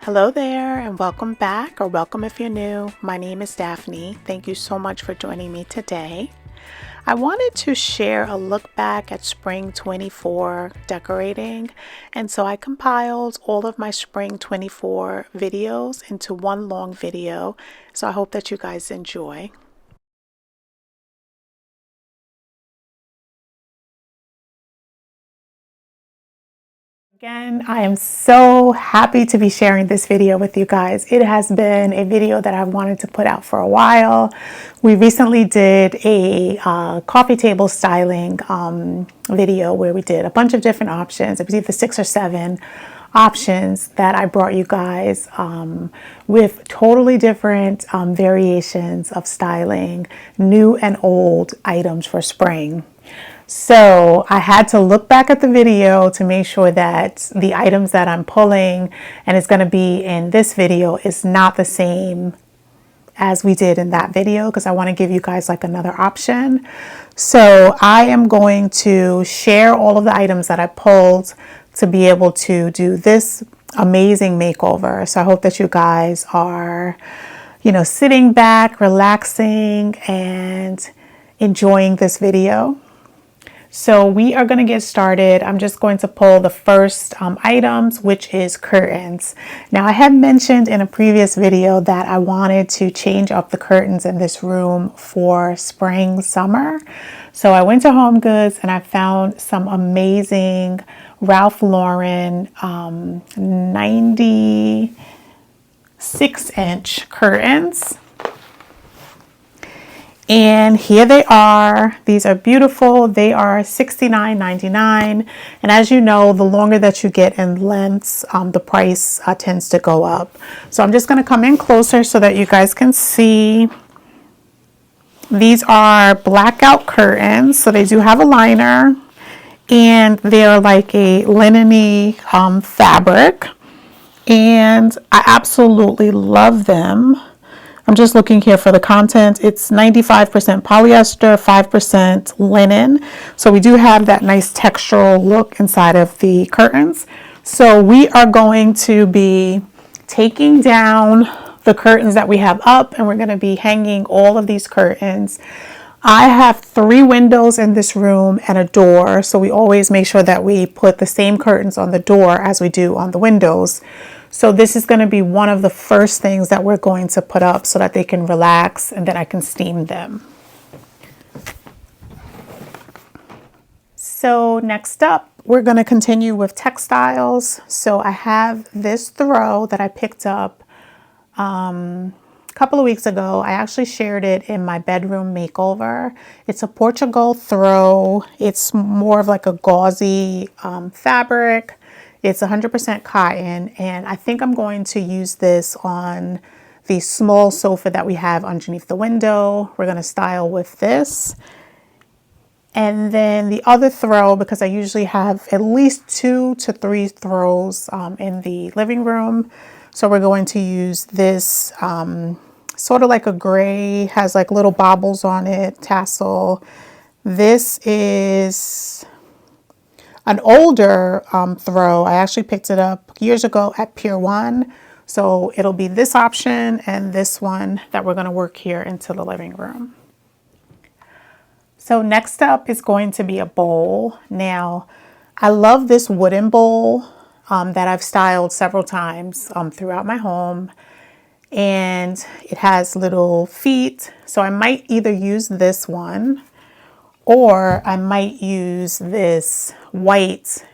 Hello there and welcome back, or welcome if you're new. My name is Daphne. Thank you so much for joining me today. I wanted to share a look back at spring 24 decorating, and so I compiled all of my spring 24 videos into one long video, so I hope that you guys enjoy. Again, I am so happy to be sharing this video with you guys. It has been a video that I've wanted to put out for a while. We recently did a coffee table styling video where we did a bunch of different options. I believe the 6 or 7 options that I brought you guys with totally different variations of styling, new and old items for spring. So I had to look back at the video to make sure that the items that I'm pulling and it's going to be in this video is not the same as we did in that video, because I want to give you guys like another option. So I am going to share all of the items that I pulled to be able to do this amazing makeover. So I hope that you guys are, sitting back, relaxing, and enjoying this video. So we are going to get started. I'm just going to pull the first items, which is curtains. Now, I had mentioned in a previous video that I wanted to change up the curtains in this room for spring, summer. So I went to Home Goods and I found some amazing Ralph Lauren 96-inch curtains. And here they are. These are beautiful. They are $69.99. And as you know, the longer that you get in lengths, the price tends to go up. So I'm just going to come in closer so that you guys can see. These are blackout curtains. So they do have a liner. And they're like a linen-y fabric. And I absolutely love them. I'm just looking here for the content. It's 95% polyester, 5% linen. So we do have that nice textural look inside of the curtains. So we are going to be taking down the curtains that we have up, and we're going to be hanging all of these curtains. I have 3 windows in this room and a door. So we always make sure that we put the same curtains on the door as we do on the windows. So this is going to be one of the first things that we're going to put up so that they can relax and then I can steam them. So next up, we're going to continue with textiles. So I have this throw that I picked up a couple of weeks ago. I actually shared it in my bedroom makeover. It's a Portugal throw. It's more of like a gauzy fabric. It's 100% cotton, and I think I'm going to use this on the small sofa that we have underneath the window. We're going to style with this. And then the other throw, because I usually have at least 2 to 3 throws in the living room. So we're going to use this sort of like a gray, has like little baubles on it, tassel. This is an older throw. I actually picked it up years ago at Pier 1. So it'll be this option and this one that we're going to work here into the living room. So next up is going to be a bowl. Now, I love this wooden bowl that I've styled several times throughout my home. And it has little feet. So I might either use this one, or I might use this white.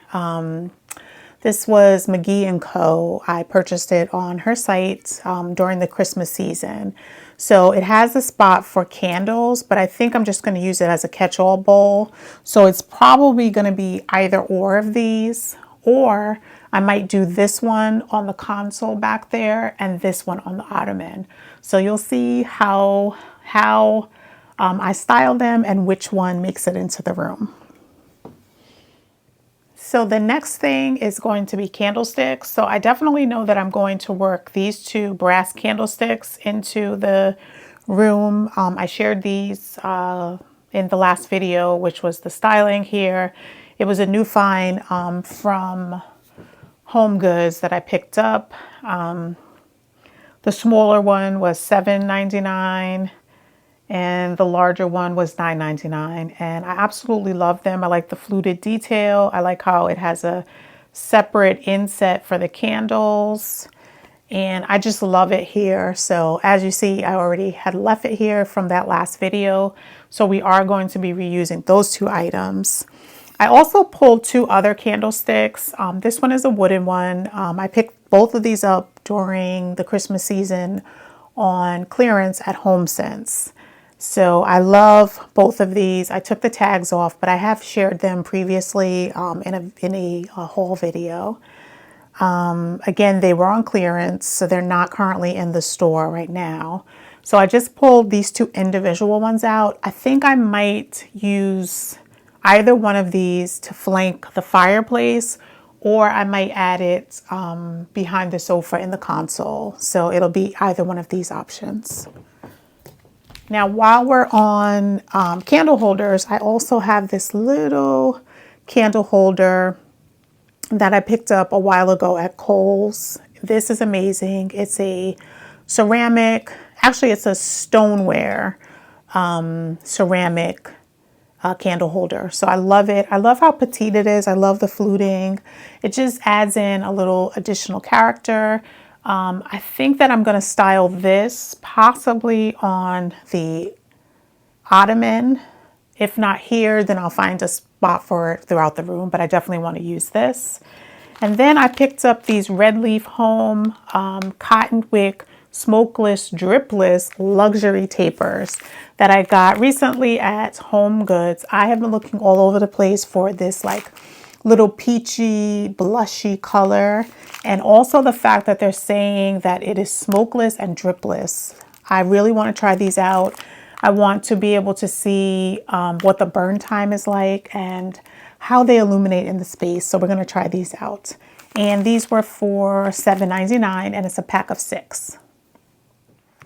This was McGee & Co. I purchased it on her site during the Christmas season. So it has a spot for candles, but I think I'm just going to use it as a catch-all bowl. So it's probably going to be either or of these, or I might do this one on the console back there and this one on the ottoman. So you'll see how I style them and which one makes it into the room. So the next thing is going to be candlesticks. So I definitely know that I'm going to work these 2 brass candlesticks into the room. I shared these in the last video, which was the styling here. It was a new find from Home Goods that I picked up. The smaller one was $7.99 and the larger one was $9.99, and I absolutely love them. I like the fluted detail. I like how it has a separate inset for the candles, and I just love it here. So as you see, I already had left it here from that last video, so we are going to be reusing those two items. I also pulled two other candlesticks. This one is a wooden one. I picked both of these up during the Christmas season on clearance at HomeSense. So I love both of these. I took the tags off, but I have shared them previously in a haul video. Again, they were on clearance, so they're not currently in the store right now. So I just pulled these two individual ones out. I think I might use either one of these to flank the fireplace, or I might add it behind the sofa in the console. So it'll be either one of these options. Now, while we're on candle holders, I also have this little candle holder that I picked up a while ago at Kohl's. This is amazing. It's a ceramic, actually it's a stoneware ceramic candle holder. So I love it. I love how petite it is. I love the fluting. It just adds in a little additional character. I think that I'm going to style this possibly on the ottoman. If not here, then I'll find a spot for it throughout the room, but I definitely want to use this. And then I picked up these Red Leaf Home cotton wick smokeless dripless luxury tapers that I got recently at Home Goods. I have been looking all over the place for this like little peachy blushy color, and also the fact that they're saying that it is smokeless and dripless. I really want to try these out. I want to be able to see what the burn time is like and how they illuminate in the space. So we're going to try these out. And these were for $7.99 and it's a pack of 6.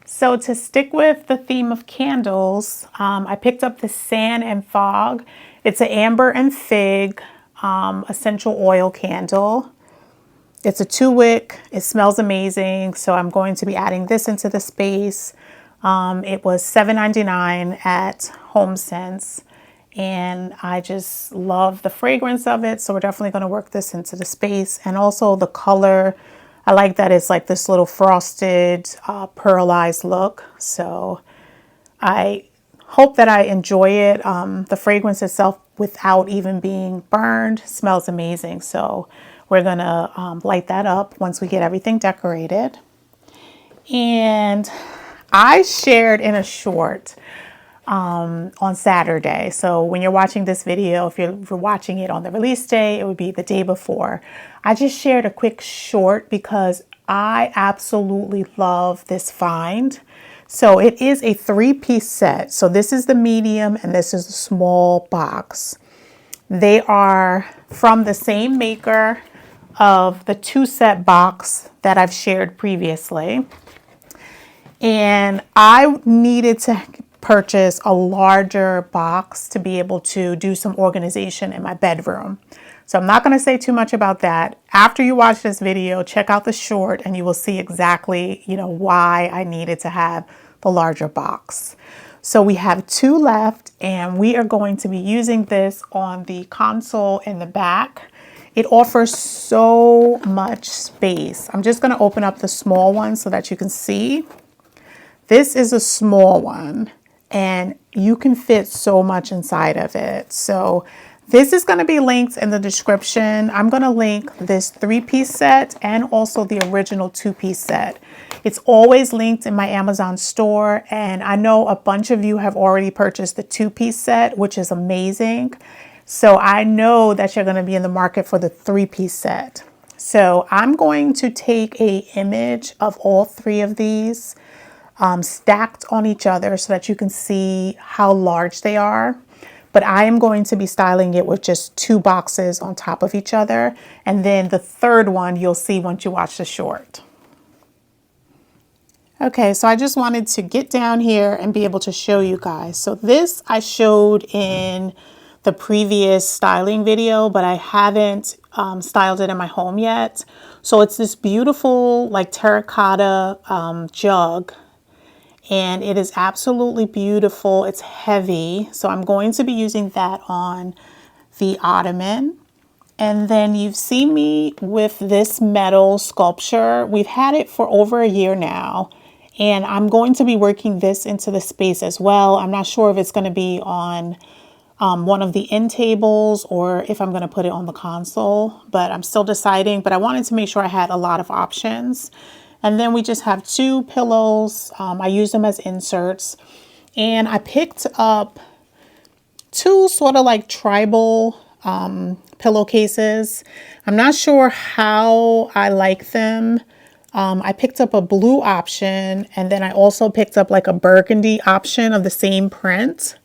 So to stick with the theme of candles, I picked up the Sand and Fog. It's an amber and fig essential oil candle. It's a 2-wick. It smells amazing. So I'm going to be adding this into the space. It was $7.99 at HomeSense, and I just love the fragrance of it. So we're definitely going to work this into the space, and also the color. I like that it's like this little frosted, pearlized look. So I hope that I enjoy it. The fragrance itself, without even being burned, smells amazing. So we're gonna light that up once we get everything decorated. And I shared in a short on Saturday. So when you're watching this video, if you're watching it on the release day, it would be the day before. I just shared a quick short because I absolutely love this find. So it is a 3-piece set. So this is the medium and this is the small box. They are from the same maker of the 2-set box that I've shared previously. And I needed to purchase a larger box to be able to do some organization in my bedroom. So I'm not going to say too much about that. After you watch this video, check out the short and you will see exactly, why I needed to have the larger box. So we have 2 left and we are going to be using this on the console in the back. It offers so much space. I'm just going to open up the small one so that you can see. This is a small one and you can fit so much inside of it. So this is going to be linked in the description. I'm going to link this 3-piece set and also the original 2-piece set. It's always linked in my Amazon store, and I know a bunch of you have already purchased the 2-piece set, which is amazing. So I know that you're going to be in the market for the 3-piece set. So I'm going to take an image of all 3 of these stacked on each other so that you can see how large they are. But I am going to be styling it with just 2 boxes on top of each other. And then the third one you'll see once you watch the short. Okay, so I just wanted to get down here and be able to show you guys. So this I showed in the previous styling video, but I haven't styled it in my home yet. So it's this beautiful like terracotta jug, and it is absolutely beautiful. It's heavy, so I'm going to be using that on the ottoman. And then you've seen me with this metal sculpture. We've had it for over a year now, and I'm going to be working this into the space as well. I'm not sure if it's going to be on one of the end tables or if I'm going to put it on the console, but I'm still deciding. But I wanted to make sure I had a lot of options. And then we just have two pillows. I use them as inserts, and I picked up two sort of like tribal pillowcases. I'm not sure how I like them. I picked up a blue option, and then I also picked up like a burgundy option of the same print.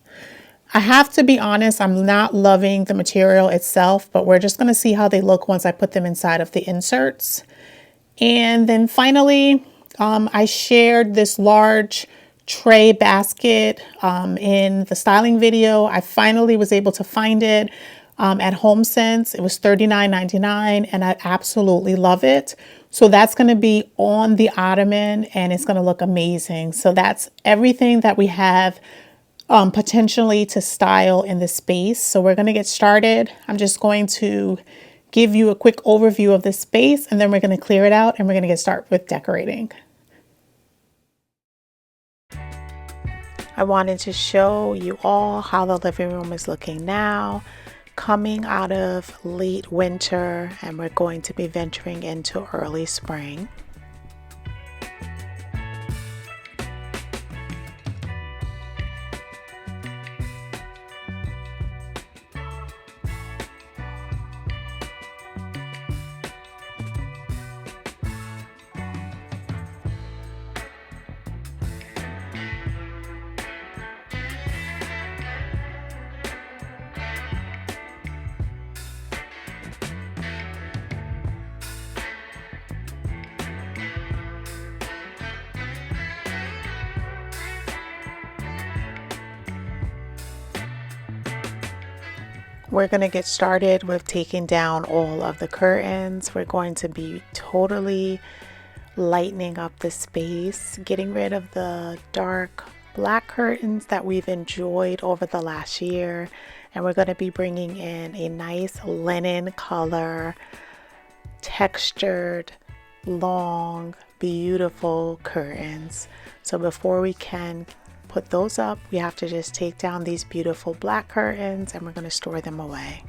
I have to be honest, I'm not loving the material itself, but we're just going to see how they look once I put them inside of the inserts. And then finally, I shared this large tray basket in the styling video. I finally was able to find it at HomeSense. It was $39.99, and I absolutely love it. So that's going to be on the ottoman, and it's going to look amazing. So that's everything that we have potentially to style in the space. So we're going to get started. I'm just going to give you a quick overview of the space, and then we're going to clear it out and we're going to get started with decorating. I wanted to show you all how the living room is looking now, coming out of late winter, and we're going to be venturing into early spring. We're going to get started with taking down all of the curtains. We're going to be totally lightening up the space, getting rid of the dark black curtains that we've enjoyed over the last year. And we're going to be bringing in a nice linen color, textured, long, beautiful curtains. So before we can put those up, we have to just take down these beautiful black curtains, and we're going to store them away.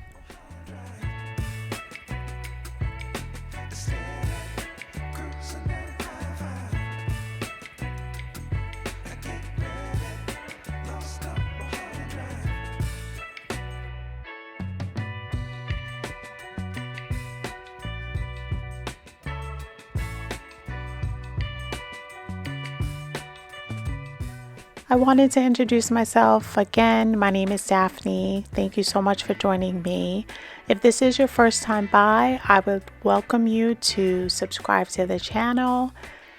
I wanted to introduce myself again. My name is Daphne. Thank you so much for joining me. If this is your first time by, I would welcome you to subscribe to the channel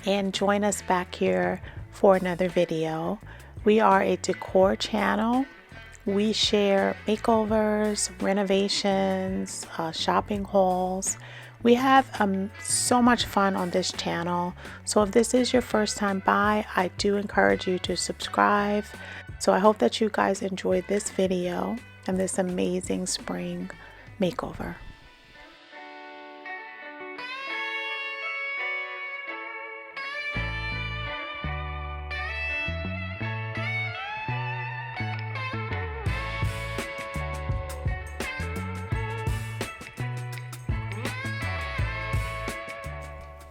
and join us back here for another video. We are a decor channel. We share makeovers, renovations, shopping hauls. We have so much fun on this channel. So if this is your first time by, I do encourage you to subscribe. So I hope that you guys enjoyed this video and this amazing spring makeover.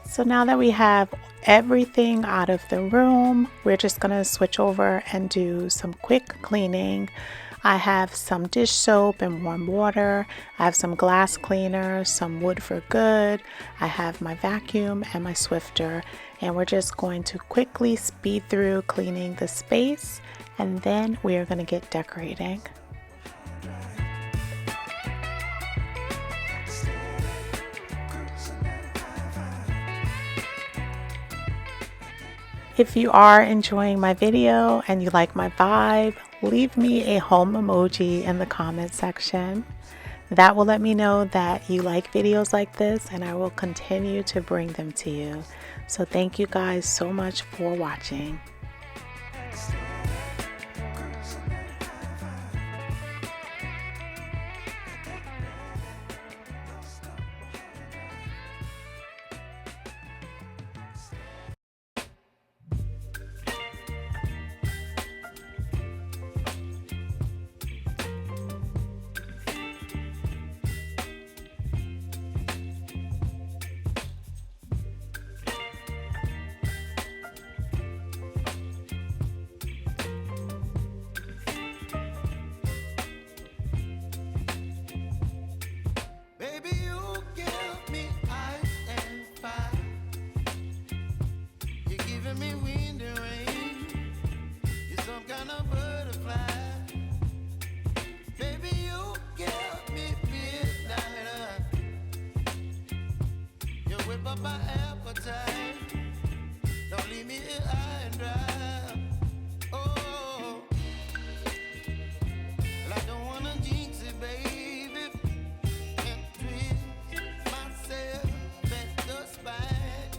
So now that we have everything out of the room, we're just gonna switch over and do some quick cleaning. I have some dish soap and warm water. I have some glass cleaner, some wood for good. I have my vacuum and my Swifter, and we're just going to quickly speed through cleaning the space, and then we are gonna get decorating. If you are enjoying my video and you like my vibe, leave me a home emoji in the comment section. That will let me know that you like videos like this, and I will continue to bring them to you. So thank you guys so much for watching. My appetite, don't leave me here high and dry. Oh, well, I don't wanna jinx it, baby, and twist myself at the spine.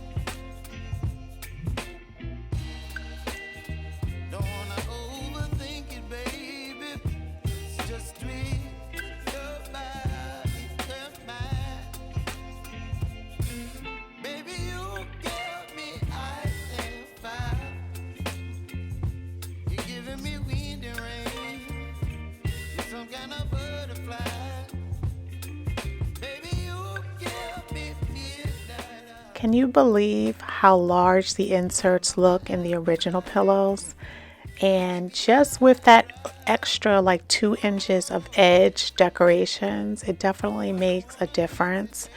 Don't wanna overthink it, baby. It's just twist your body and mine. Baby, you give me ice and fire. You're giving me wind and rain. You're some kind of butterfly. Baby, you give me midnight. Can you believe how large the inserts look in the original pillows? And just with that extra like 2 inches of edge decorations, it definitely makes a difference.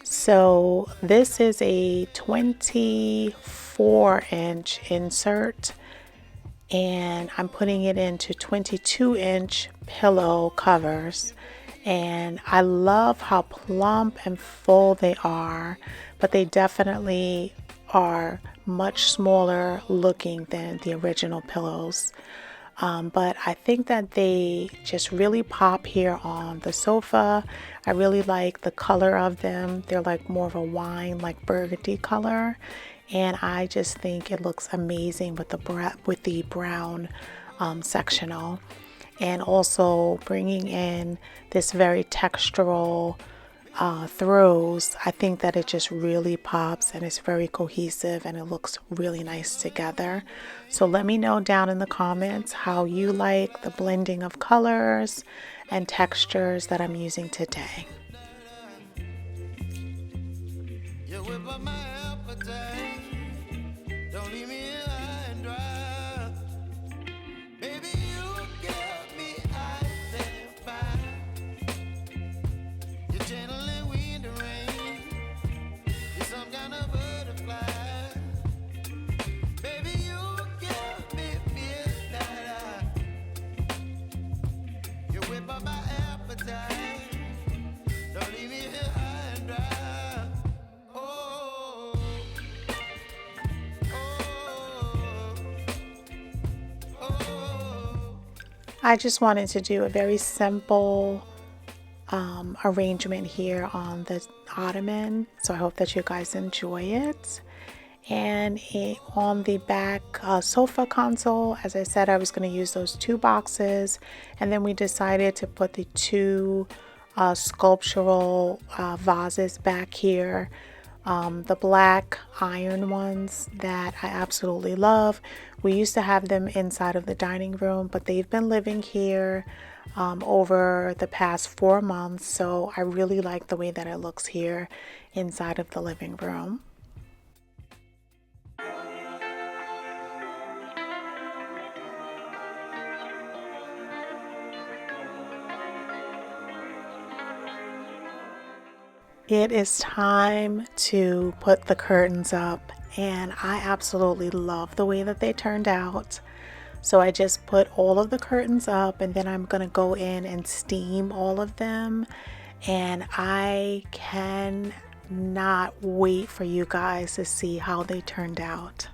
So this is a 24-inch insert, and I'm putting it into 22-inch pillow covers. And I love how plump and full they are, but they definitely are much smaller looking than the original pillows. But I think that they just really pop here on the sofa. I really like the color of them. They're like more of a wine, like burgundy color. And I just think it looks amazing with the brown sectional. And also bringing in this very textural throws, I think that it just really pops and it's very cohesive and it looks really nice together. So let me know down in the comments how you like the blending of colors and textures that I'm using today. You whip up my appetite. Don't leave me here high and dry. Baby, you give me ice and fire. You're channeling wind and rain. You're some kind of butterfly. Baby, you give me midnight. You whip up my appetite. Don't leave me here high and dry. Oh, oh, oh. I just wanted to do a very simple arrangement here on the ottoman, so I hope that you guys enjoy it. And on the back sofa console, as I said, I was going to use those 2 boxes, and then we decided to put the 2 sculptural vases back here. The black iron ones that I absolutely love. We used to have them inside of the dining room, but they've been living here over the past 4 months, so I really like the way that it looks here inside of the living room. It is time to put the curtains up, and I absolutely love the way that they turned out. So I just put all of the curtains up, and then I'm going to go in and steam all of them. And I cannot wait for you guys to see how they turned out.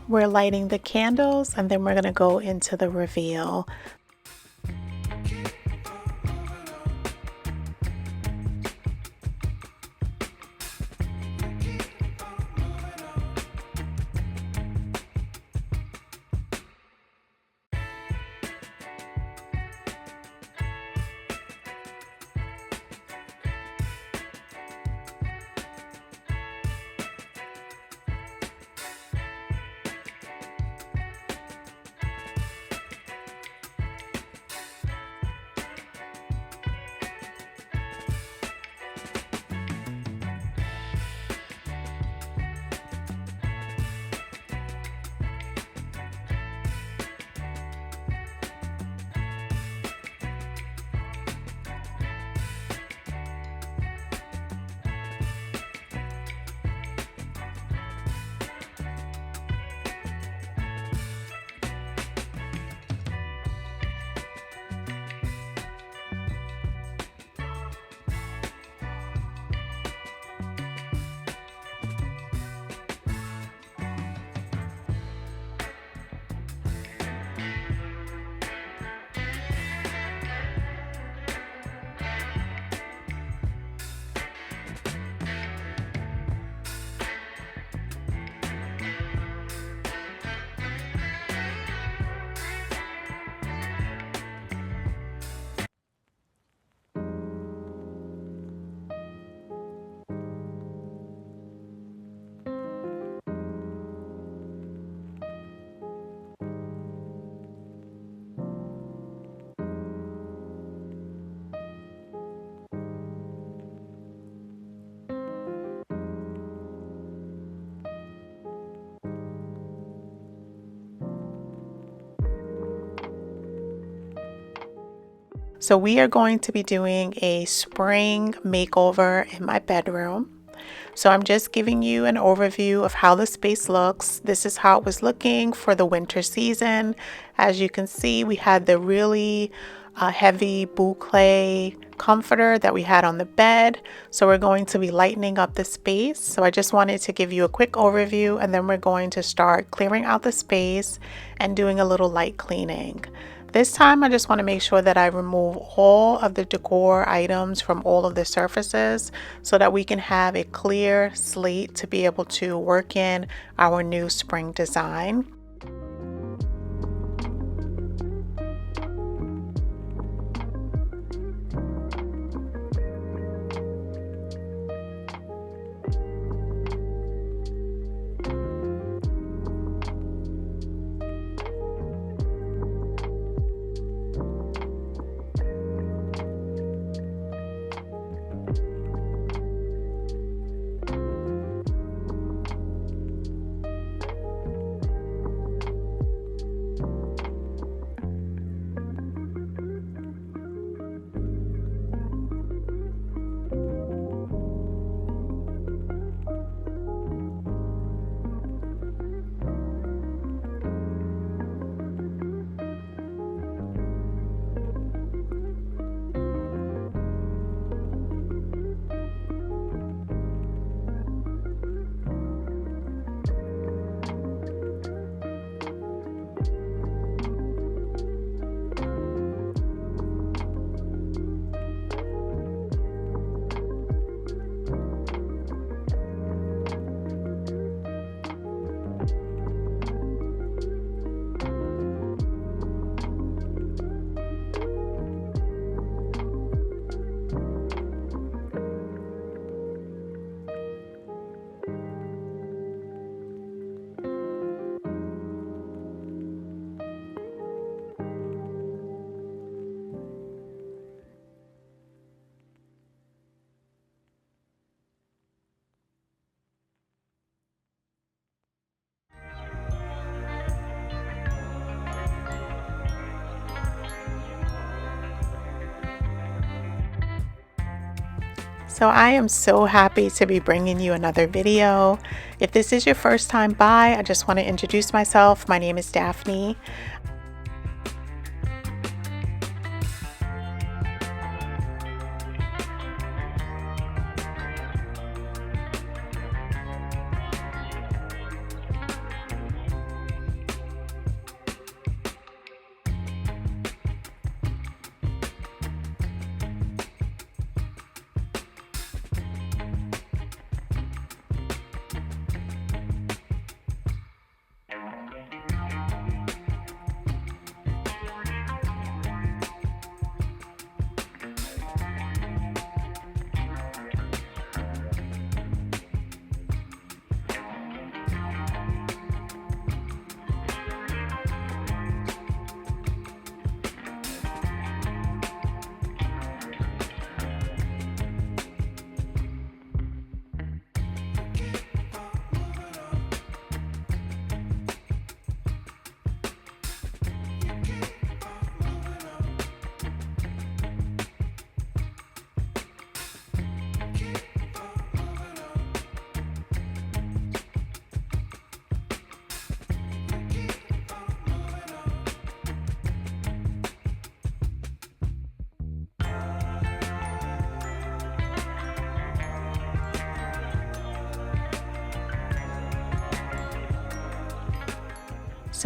We're lighting the candles and then we're going to go into the reveal. So we are going to be doing a spring makeover in my bedroom. So I'm just giving you an overview of how the space looks. This is how it was looking for the winter season. As you can see, we had the really heavy boucle comforter that we had on the bed. So we're going to be lightening up the space. So I just wanted to give you a quick overview, and then we're going to start clearing out the space and doing a little light cleaning. This time I just want to make sure that I remove all of the decor items from all of the surfaces so that we can have a clear slate to be able to work in our new spring design. So I am so happy to be bringing you another video. If this is your first time by, I just want to introduce myself. My name is Daphne.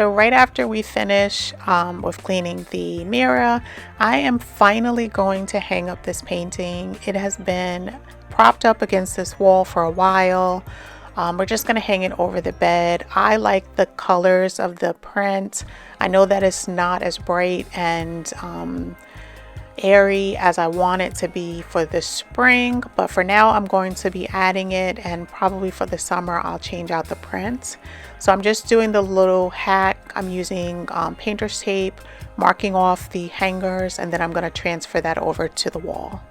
So right after we finish with cleaning the mirror, I am finally going to hang up this painting. It has been propped up against this wall for a while. We're just going to hang it over the bed. I like the colors of the print. I know that it's not as bright and airy as I want it to be for the spring, but for now I'm going to be adding it, and probably for the summer I'll change out the print. So I'm just doing the little hack. I'm using painter's tape, marking off the hangers, and then I'm going to transfer that over to the wall.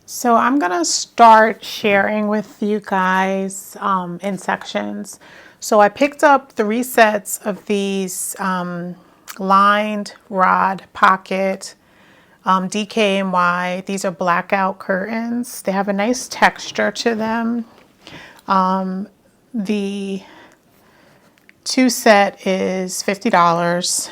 So I'm gonna start sharing with you guys in sections. So I picked up 3 sets of these lined rod pocket DKNY. These are blackout curtains. They have a nice texture to them. The 2 set is $50.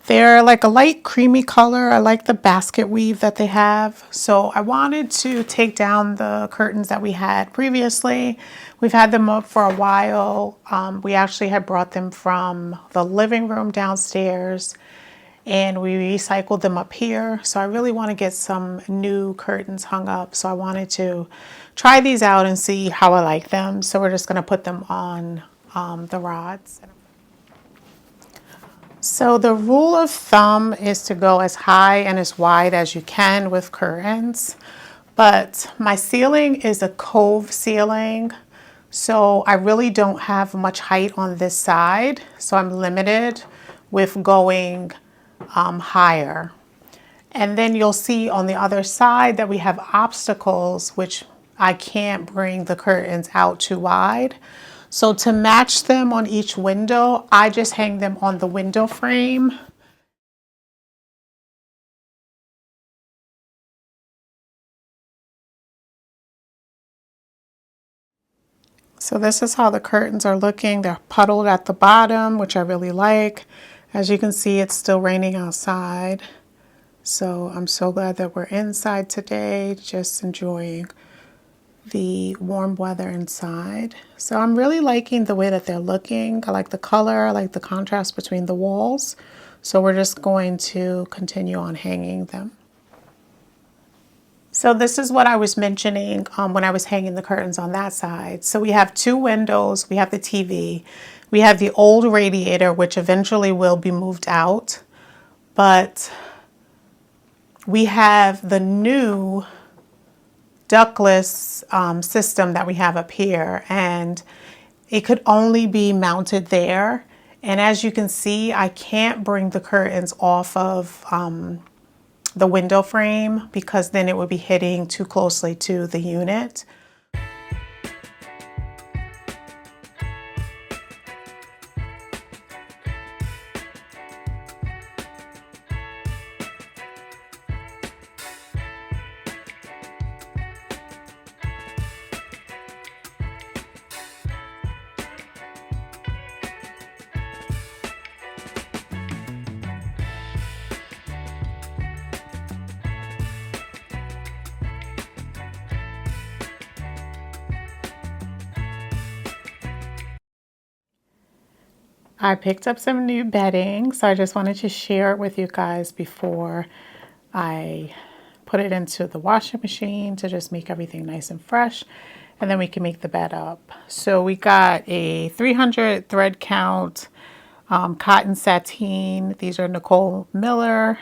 They're like a light creamy color. I like the basket weave that they have. So I wanted to take down the curtains that we had previously. We've had them up for a while. We actually had brought them from the living room downstairs, and we recycled them up here. So I really want to get some new curtains hung up. So I wanted to try these out and see how I like them. So we're just going to put them on the rods. So the rule of thumb is to go as high and as wide as you can with curtains, but my ceiling is a cove ceiling, so I really don't have much height on this side, so I'm limited with going higher. And then you'll see on the other side that we have obstacles, which I can't bring the curtains out too wide. So to match them on each window, I just hang them on the window frame. So this is how the curtains are looking. They're puddled at the bottom, which I really like. As you can see, it's still raining outside. So I'm so glad that we're inside today, just enjoying the warm weather inside. So I'm really liking the way that they're looking. I like the color, I like the contrast between the walls. So we're just going to continue on hanging them. So this is what I was mentioning when I was hanging the curtains on that side. So we have 2 windows, we have the TV, we have the old radiator, which eventually will be moved out, but we have the new ductless system that we have up here, and it could only be mounted there. And as you can see, I can't bring the curtains off of the window frame because then it would be hitting too closely to the unit. I picked up some new bedding, so I just wanted to share it with you guys before I put it into the washing machine to just make everything nice and fresh, and then we can make the bed up. So we got a 300 thread count cotton sateen. These are Nicole Miller.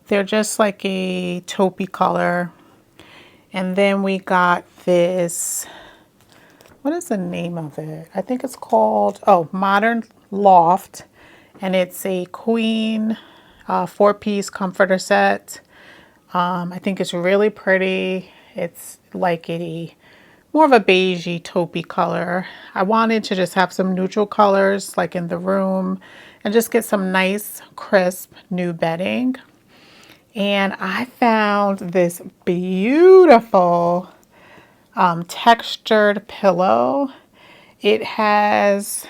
They're just like a taupey color. And then we got this, what is the name of it? I think it's called, oh, Modern Loft, and it's a queen 4-piece comforter set. I think it's really pretty. It's like a more of a beigey taupey color. I wanted to just have some neutral colors like in the room and just get some nice crisp new bedding. And I found this beautiful textured pillow. It has,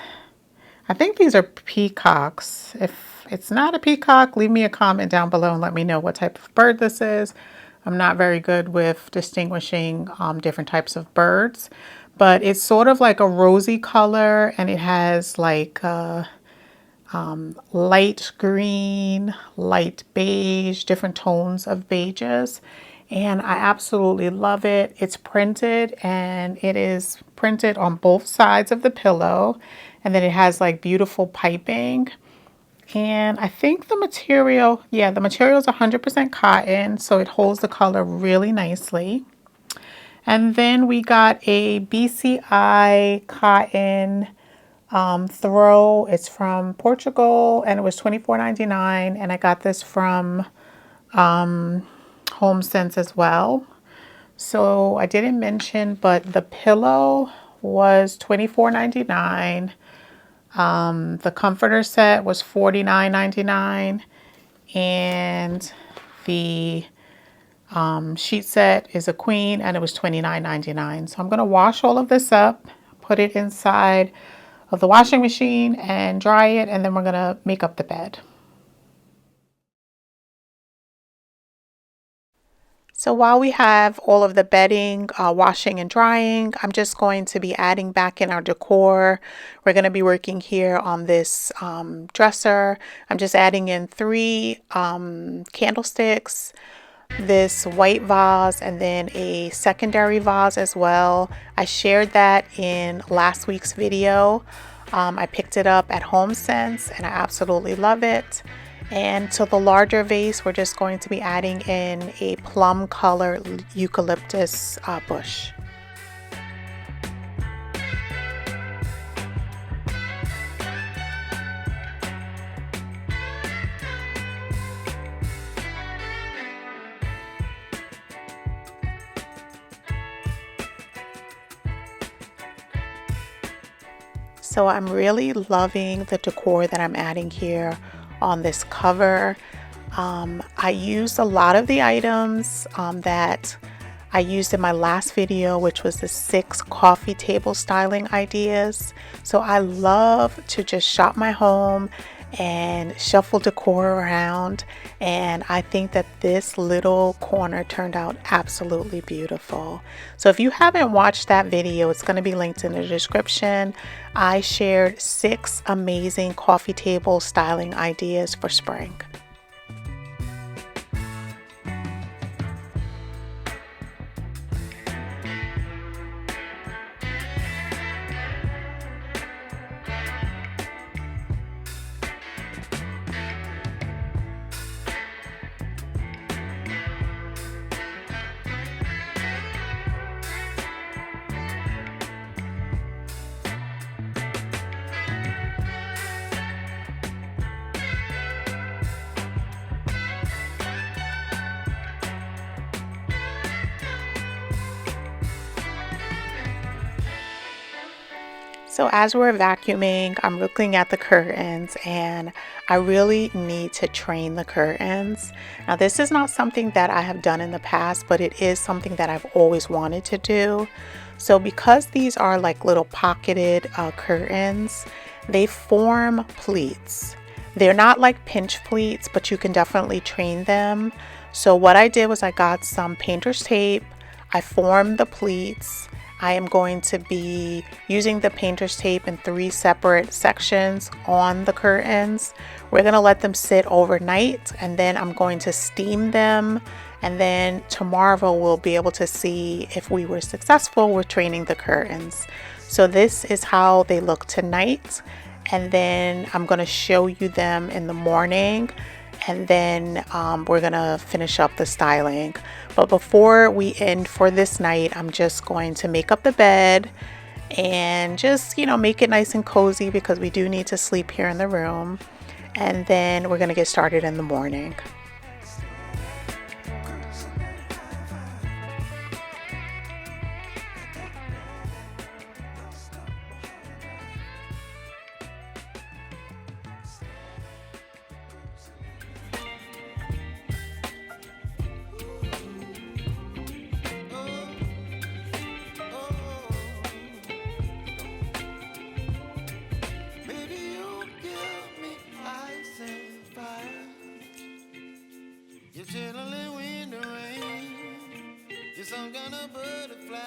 I think these are peacocks. If it's not a peacock, leave me a comment down below and let me know what type of bird this is. I'm not very good with distinguishing different types of birds, but it's sort of like a rosy color, and it has like light green, light beige, different tones of beiges. And I absolutely love it. It's printed, and it is printed on both sides of the pillow. And then it has like beautiful piping. And I think the material, yeah, the material is 100% cotton, so it holds the color really nicely. And then we got a BCI cotton throw. It's from Portugal, and it was $24.99, and I got this from HomeSense as well. So I didn't mention, but the pillow was $24.99. The comforter set was $49.99, and the sheet set is a queen, and it was $29.99. So I'm going to wash all of this up, put it inside of the washing machine and dry it, and then we're going to make up the bed. So while we have all of the bedding, washing and drying, I'm just going to be adding back in our decor. We're going to be working here on this dresser. I'm just adding in 3 candlesticks, this white vase, and then a secondary vase as well. I shared that in last week's video. I picked it up at HomeSense, and I absolutely love it. And to the larger vase, we're just going to be adding in a plum color eucalyptus bush. So I'm really loving the decor that I'm adding here on this cover. I used a lot of the items that I used in my last video, which was the 6 coffee table styling ideas. So I love to just shop my home and shuffle decor around, and I think that this little corner turned out absolutely beautiful. So if you haven't watched that video, it's going to be linked in the description. I shared 6 amazing coffee table styling ideas for spring. So as we're vacuuming, I'm looking at the curtains, and I really need to train the curtains. Now, this is not something that I have done in the past, but it is something that I've always wanted to do. So because these are like little pocketed curtains, they form pleats. They're not like pinch pleats, but you can definitely train them. So what I did was I got some painter's tape. I formed the pleats. I am going to be using the painter's tape in 3 separate sections on the curtains. We're going to let them sit overnight, and then I'm going to steam them, and then tomorrow we'll be able to see if we were successful with training the curtains. So this is how they look tonight, and then I'm going to show you them in the morning, and then we're gonna finish up the styling. But before we end for this night, I'm just going to make up the bed and just, you know, make it nice and cozy because we do need to sleep here in the room. and then we're gonna get started in the morning. Baby, you give me ice and fire. You're chilling when the rain. You're some kind of butterfly.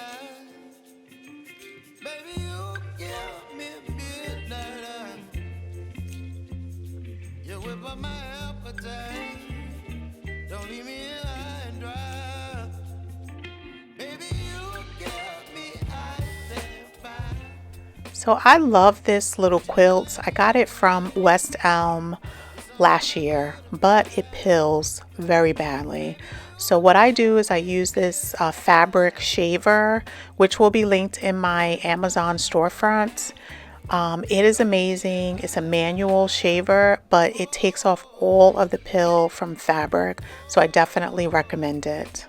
Baby, you give me midnight. You whip up my appetite. Don't leave me here high and dry. Baby, you give me ice and fire. So I love this little quilt. I got it from West Elm last year, but it pills very badly. So what I do is I use this fabric shaver, which will be linked in my Amazon storefront. It is amazing. It's a manual shaver, but it takes off all of the pill from fabric. So I definitely recommend it.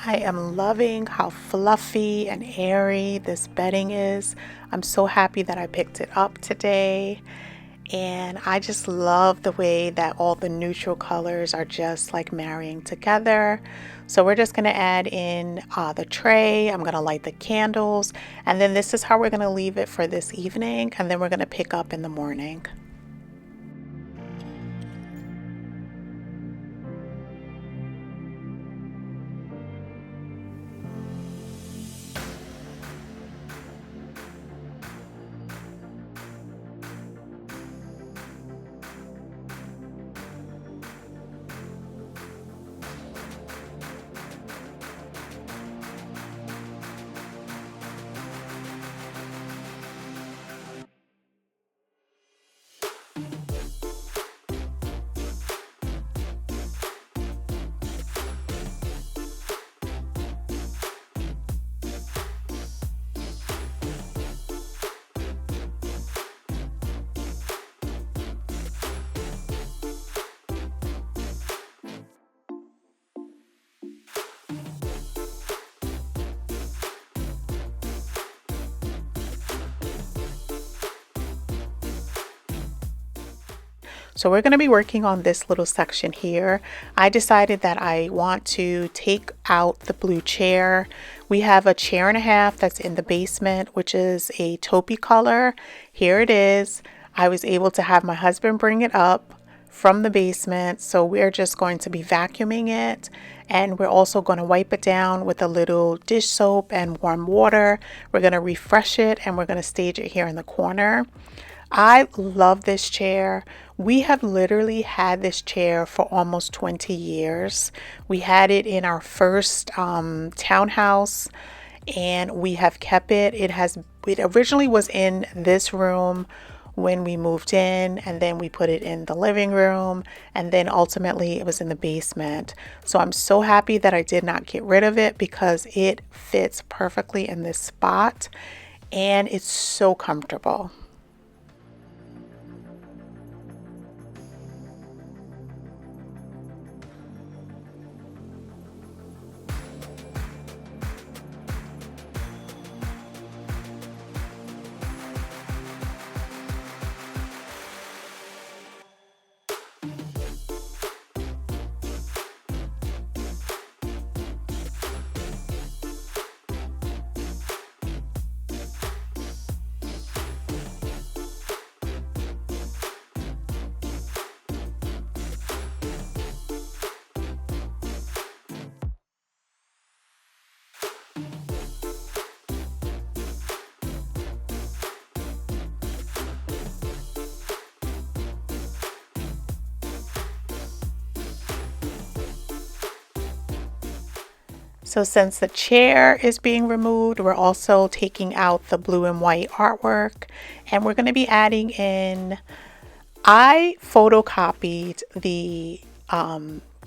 I am loving how fluffy and airy this bedding is. I'm so happy that I picked it up today. And I just love the way that all the neutral colors are just like marrying together. So we're just going to add in the tray. I'm going to light the candles. And then this is how we're going to leave it for this evening. And then we're going to pick up in the morning. So we're going to be working on this little section here. I decided that I want to take out the blue chair. We have a chair and a half that's in the basement, which is a taupey color. Here it is. I was able to have my husband bring it up from the basement. So we're just going to be vacuuming it. And we're also going to wipe it down with a little dish soap and warm water. We're going to refresh it and we're going to stage it here in the corner. I love this chair. We have literally had this chair for almost 20 years. We had it in our first townhouse and we have kept it. It originally was in this room when we moved in, and then we put it in the living room, and then ultimately it was in the basement. So I'm so happy that I did not get rid of it because it fits perfectly in this spot and it's so comfortable. So since the chair is being removed, we're also taking out the blue and white artwork, and we're going to be adding in, I photocopied the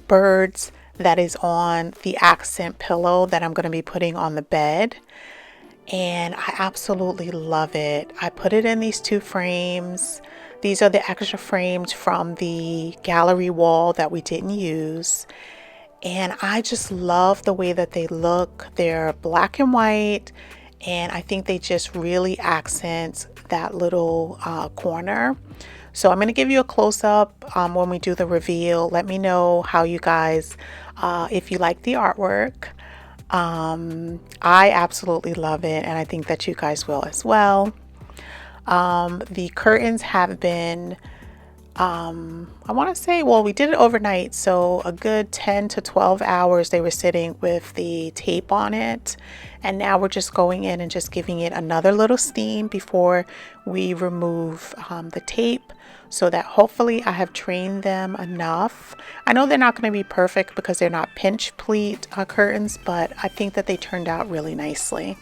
birds that is on the accent pillow that I'm going to be putting on the bed, and I absolutely love it. I put it in these 2 frames. These are the extra frames from the gallery wall that we didn't use. And I just love the way that they look. They're black and white, and I think they just really accent that little corner. So I'm going to give you a close-up when we do the reveal. Let me know how you guys, if you like the artwork. I absolutely love it, and I think that you guys will as well. The curtains have been, I want to say, well, we did it overnight, so a good 10 to 12 hours they were sitting with the tape on it. And now we're just going in and just giving it another little steam before we remove the tape, so that hopefully I have trained them enough. I know they're not going to be perfect because they're not pinch pleat curtains, but I think that they turned out really nicely.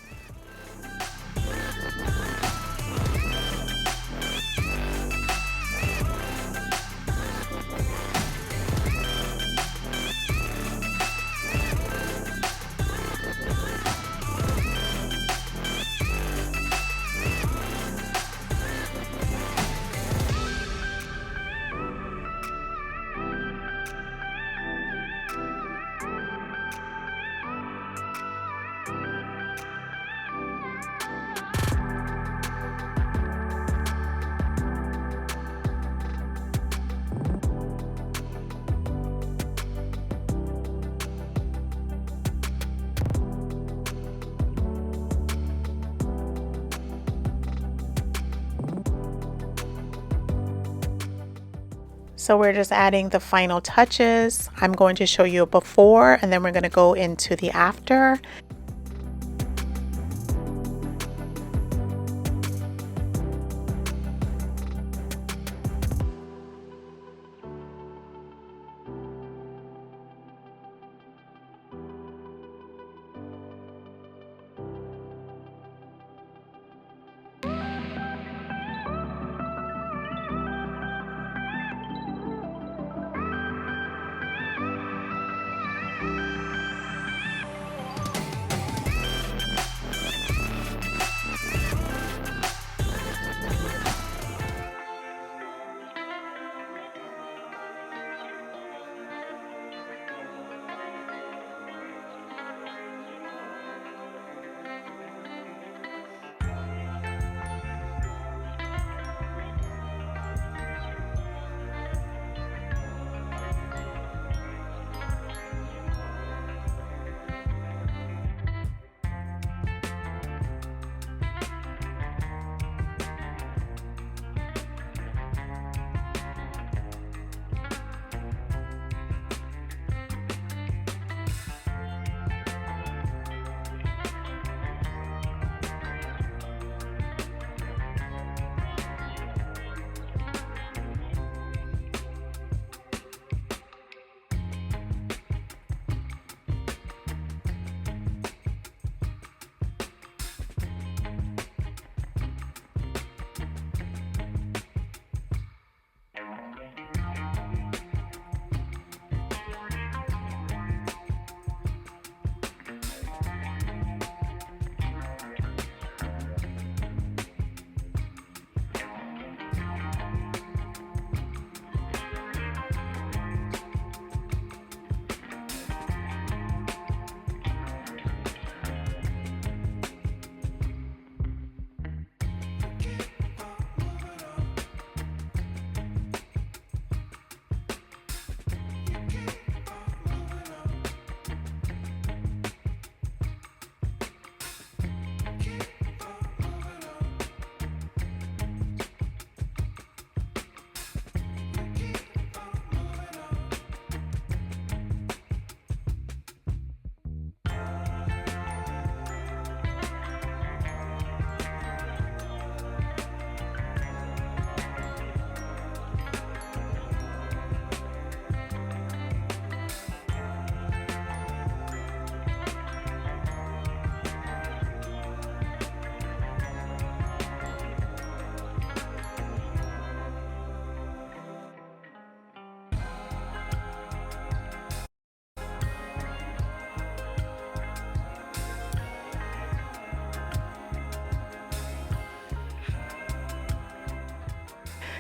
So we're just adding the final touches. I'm going to show you a before, and then we're going to go into the after.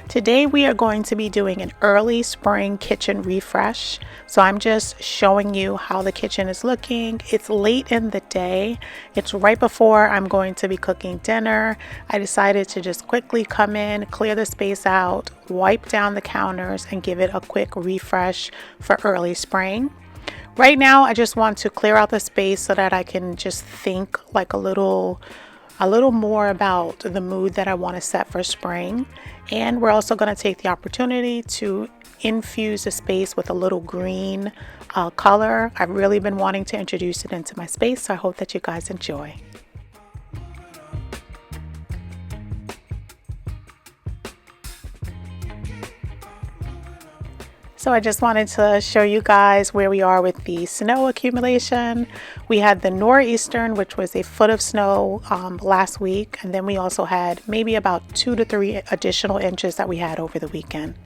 Today we are going to be doing an early spring kitchen refresh. So I'm just showing you how the kitchen is looking. It's late in the day. It's right before I'm going to be cooking dinner. I decided to just quickly come in, clear the space out, wipe down the counters, and give it a quick refresh for early spring. Right now, I just want to clear out the space so that I can just think like a little more about the mood that I want to set for spring. And we're also going to take the opportunity to infuse the space with a little green color. I've really been wanting to introduce it into my space, so I hope that you guys enjoy. So I just wanted to show you guys where we are with the snow accumulation. We had the nor'eastern, which was a foot of snow last week. And then we also had maybe about 2 to 3 additional inches that we had over the weekend.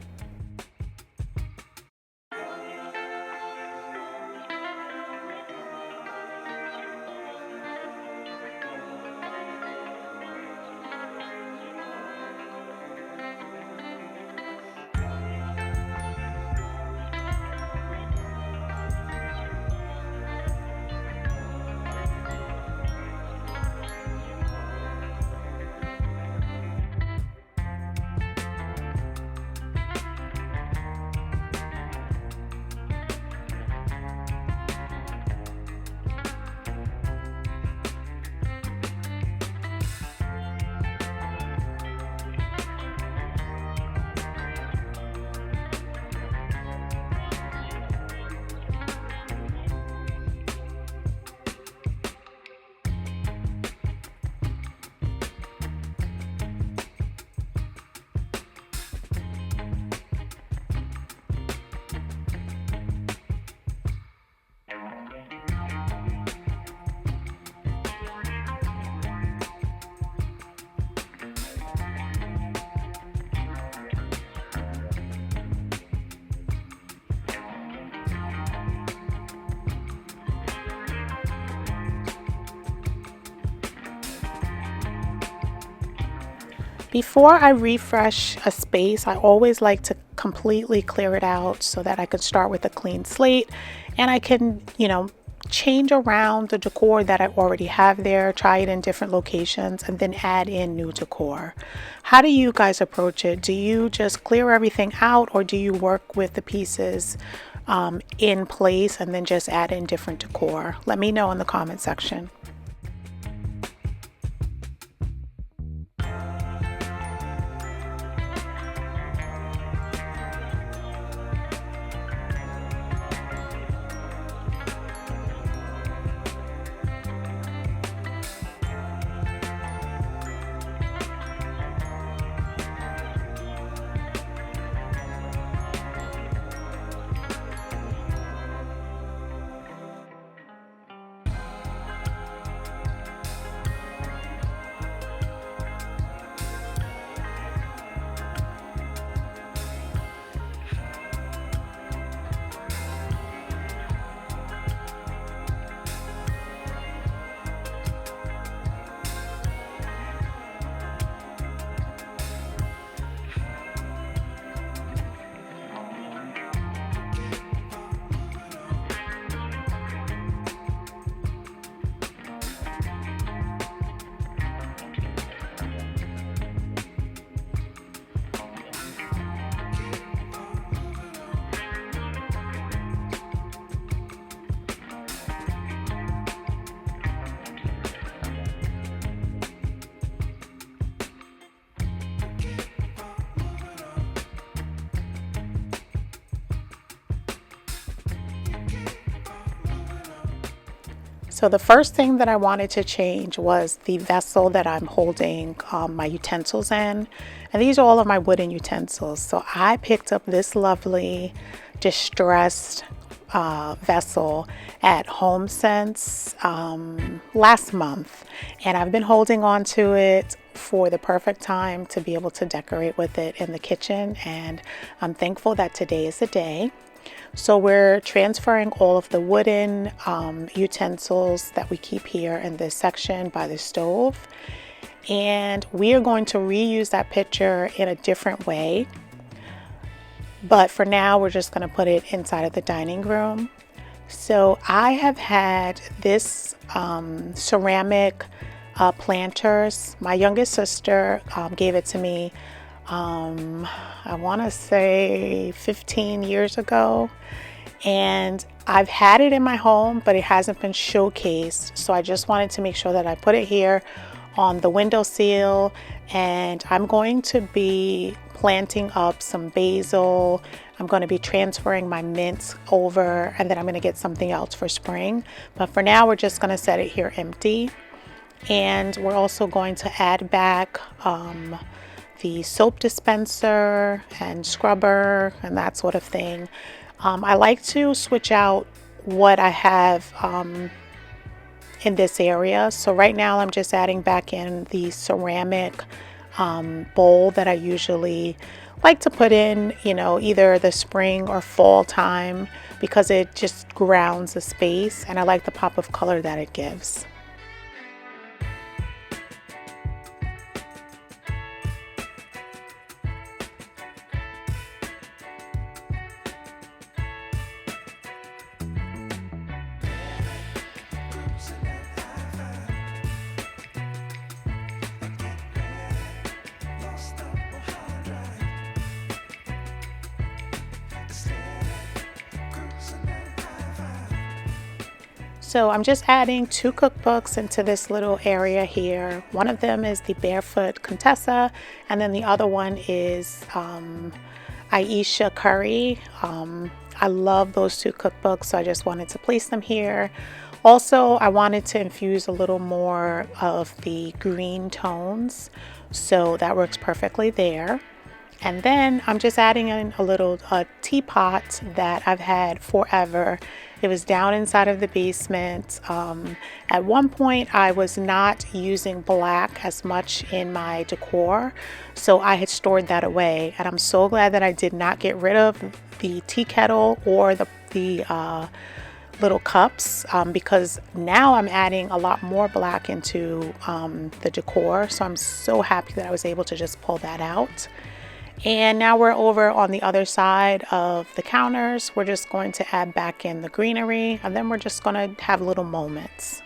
Before I refresh a space, I always like to completely clear it out so that I can start with a clean slate and I can, change around the decor that I already have there, try it in different locations, and then add in new decor. How do you guys approach it? Do you just clear everything out, or do you work with the pieces in place and then just add in different decor? Let me know in the comment section. So the first thing that I wanted to change was the vessel that I'm holding my utensils in. And these are all of my wooden utensils. So I picked up this lovely distressed vessel at HomeSense last month. And I've been holding on to it for the perfect time to be able to decorate with it in the kitchen. And I'm thankful that today is the day. So we're transferring all of the wooden utensils that we keep here in this section by the stove. and we are going to reuse that picture in a different way. But for now, we're just going to put it inside of the dining room. So I have had this ceramic planters. My youngest sister gave it to me, I want to say 15 years ago. And I've had it in my home, but it hasn't been showcased. So I just wanted to make sure that I put it here on the windowsill. And I'm going to be planting up some basil. I'm going to be transferring my mint over, and then I'm going to get something else for spring. But for now, we're just going to set it here empty. And we're also going to add back the soap dispenser and scrubber and that sort of thing. I like to switch out what I have in this area. So right now I'm just adding back in the ceramic bowl that I usually like to put in, you know, either the spring or fall time, because it just grounds the space and I like the pop of color that it gives. So I'm just adding 2 cookbooks into this little area here. One of them is the Barefoot Contessa, and then the other one is Aisha Curry. I love those 2 cookbooks, so I just wanted to place them here. Also, I wanted to infuse a little more of the green tones, so that works perfectly there. And then I'm just adding in a little teapot that I've had forever. It was down inside of the basement. At one point, I was not using black as much in my decor, so I had stored that away. And I'm so glad that I did not get rid of the tea kettle or the little cups, because now I'm adding a lot more black into the decor. So I'm so happy that I was able to just pull that out. And now we're over on the other side of the counters. We're just going to add back in the greenery, and then we're just going to have little moments.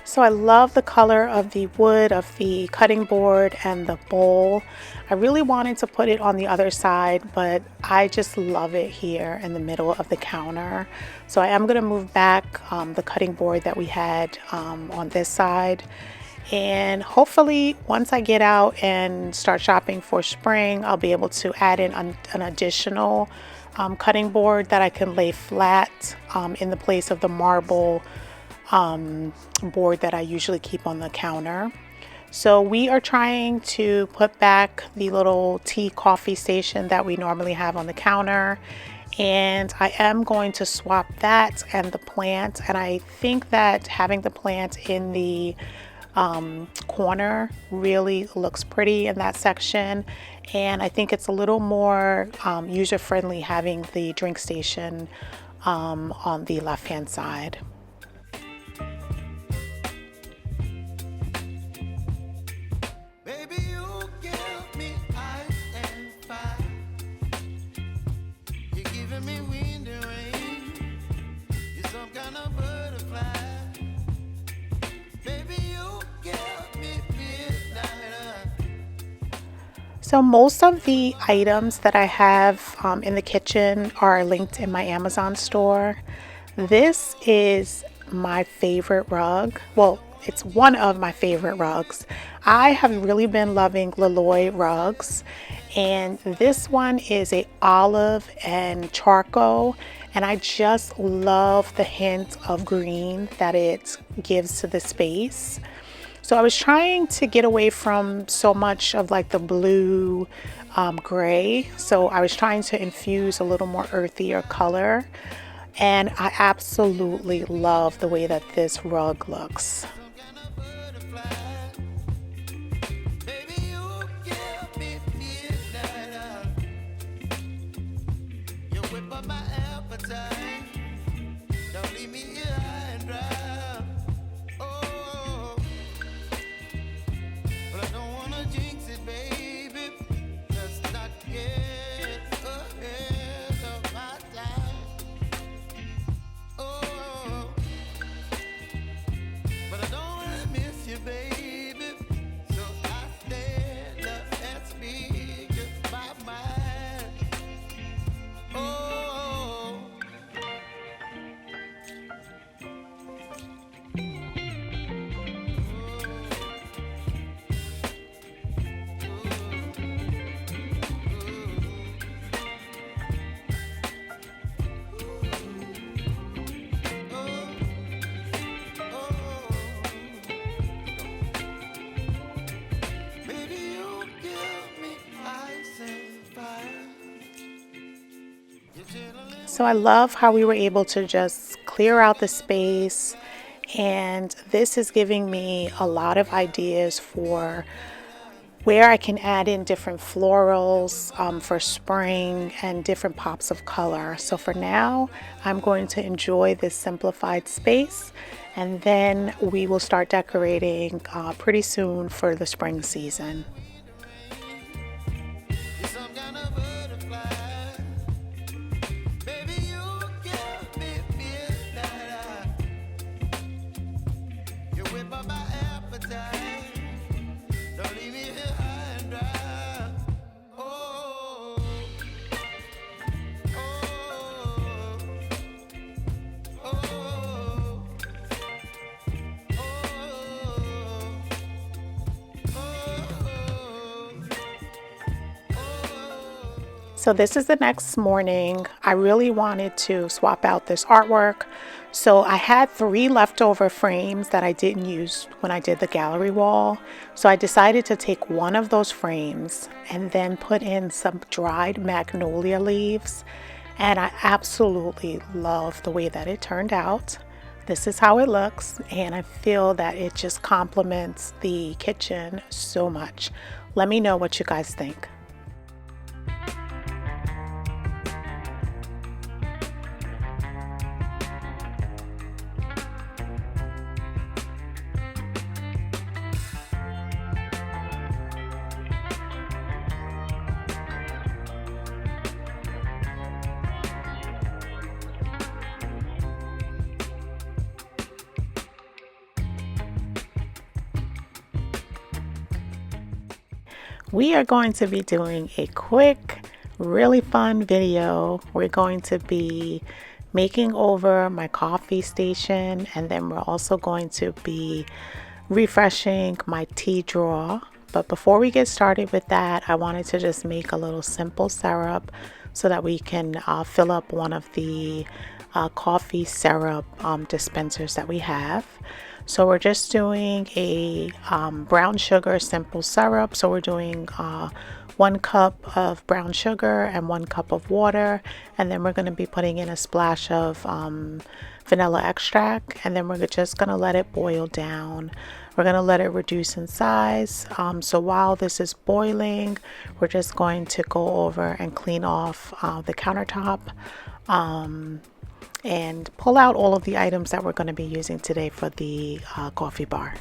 So I love the color of the wood of the cutting board and the bowl. I really wanted to put it on the other side, but I just love it here in the middle of the counter. So I am going to move back the cutting board that we had on this side. And hopefully once I get out and start shopping for spring, I'll be able to add in an additional cutting board that I can lay flat in the place of the marble board that I usually keep on the counter. So we are trying to put back the little tea coffee station that we normally have on the counter, and I am going to swap that and the plant. And I think that having the plant in the corner really looks pretty in that section, and I think it's a little more user-friendly having the drink station on the left-hand side. So most of the items that I have in the kitchen are linked in my Amazon store. This is my favorite rug. Well, it's one of my favorite rugs. I have really been loving Leloy rugs, and this one is a olive and charcoal, and I just love the hint of green that it gives to the space. So I was trying to get away from so much of like the blue gray. So I was trying to infuse a little more earthier color. And I absolutely love the way that this rug looks. So I love how we were able to just clear out the space, and this is giving me a lot of ideas for where I can add in different florals for spring and different pops of color. So for now, I'm going to enjoy this simplified space, and then we will start decorating pretty soon for the spring season. So this is the next morning. I really wanted to swap out this artwork. So I had 3 leftover frames that I didn't use when I did the gallery wall. So I decided to take one of those frames and then put in some dried magnolia leaves. And I absolutely love the way that it turned out. This is how it looks, and I feel that it just complements the kitchen so much. Let me know what you guys think. We are going to be doing a quick, really fun video. We're going to be making over my coffee station, and then we're also going to be refreshing my tea drawer. But before we get started with that, I wanted to just make a little simple syrup so that we can fill up one of the coffee syrup dispensers that we have. So we're just doing a brown sugar simple syrup. So we're doing 1 cup of brown sugar and 1 cup of water, and then we're going to be putting in a splash of vanilla extract, and then we're just going to let it boil down. We're going to let it reduce in size. So while this is boiling, we're just going to go over and clean off the countertop and pull out all of the items that we're going to be using today for the coffee bar.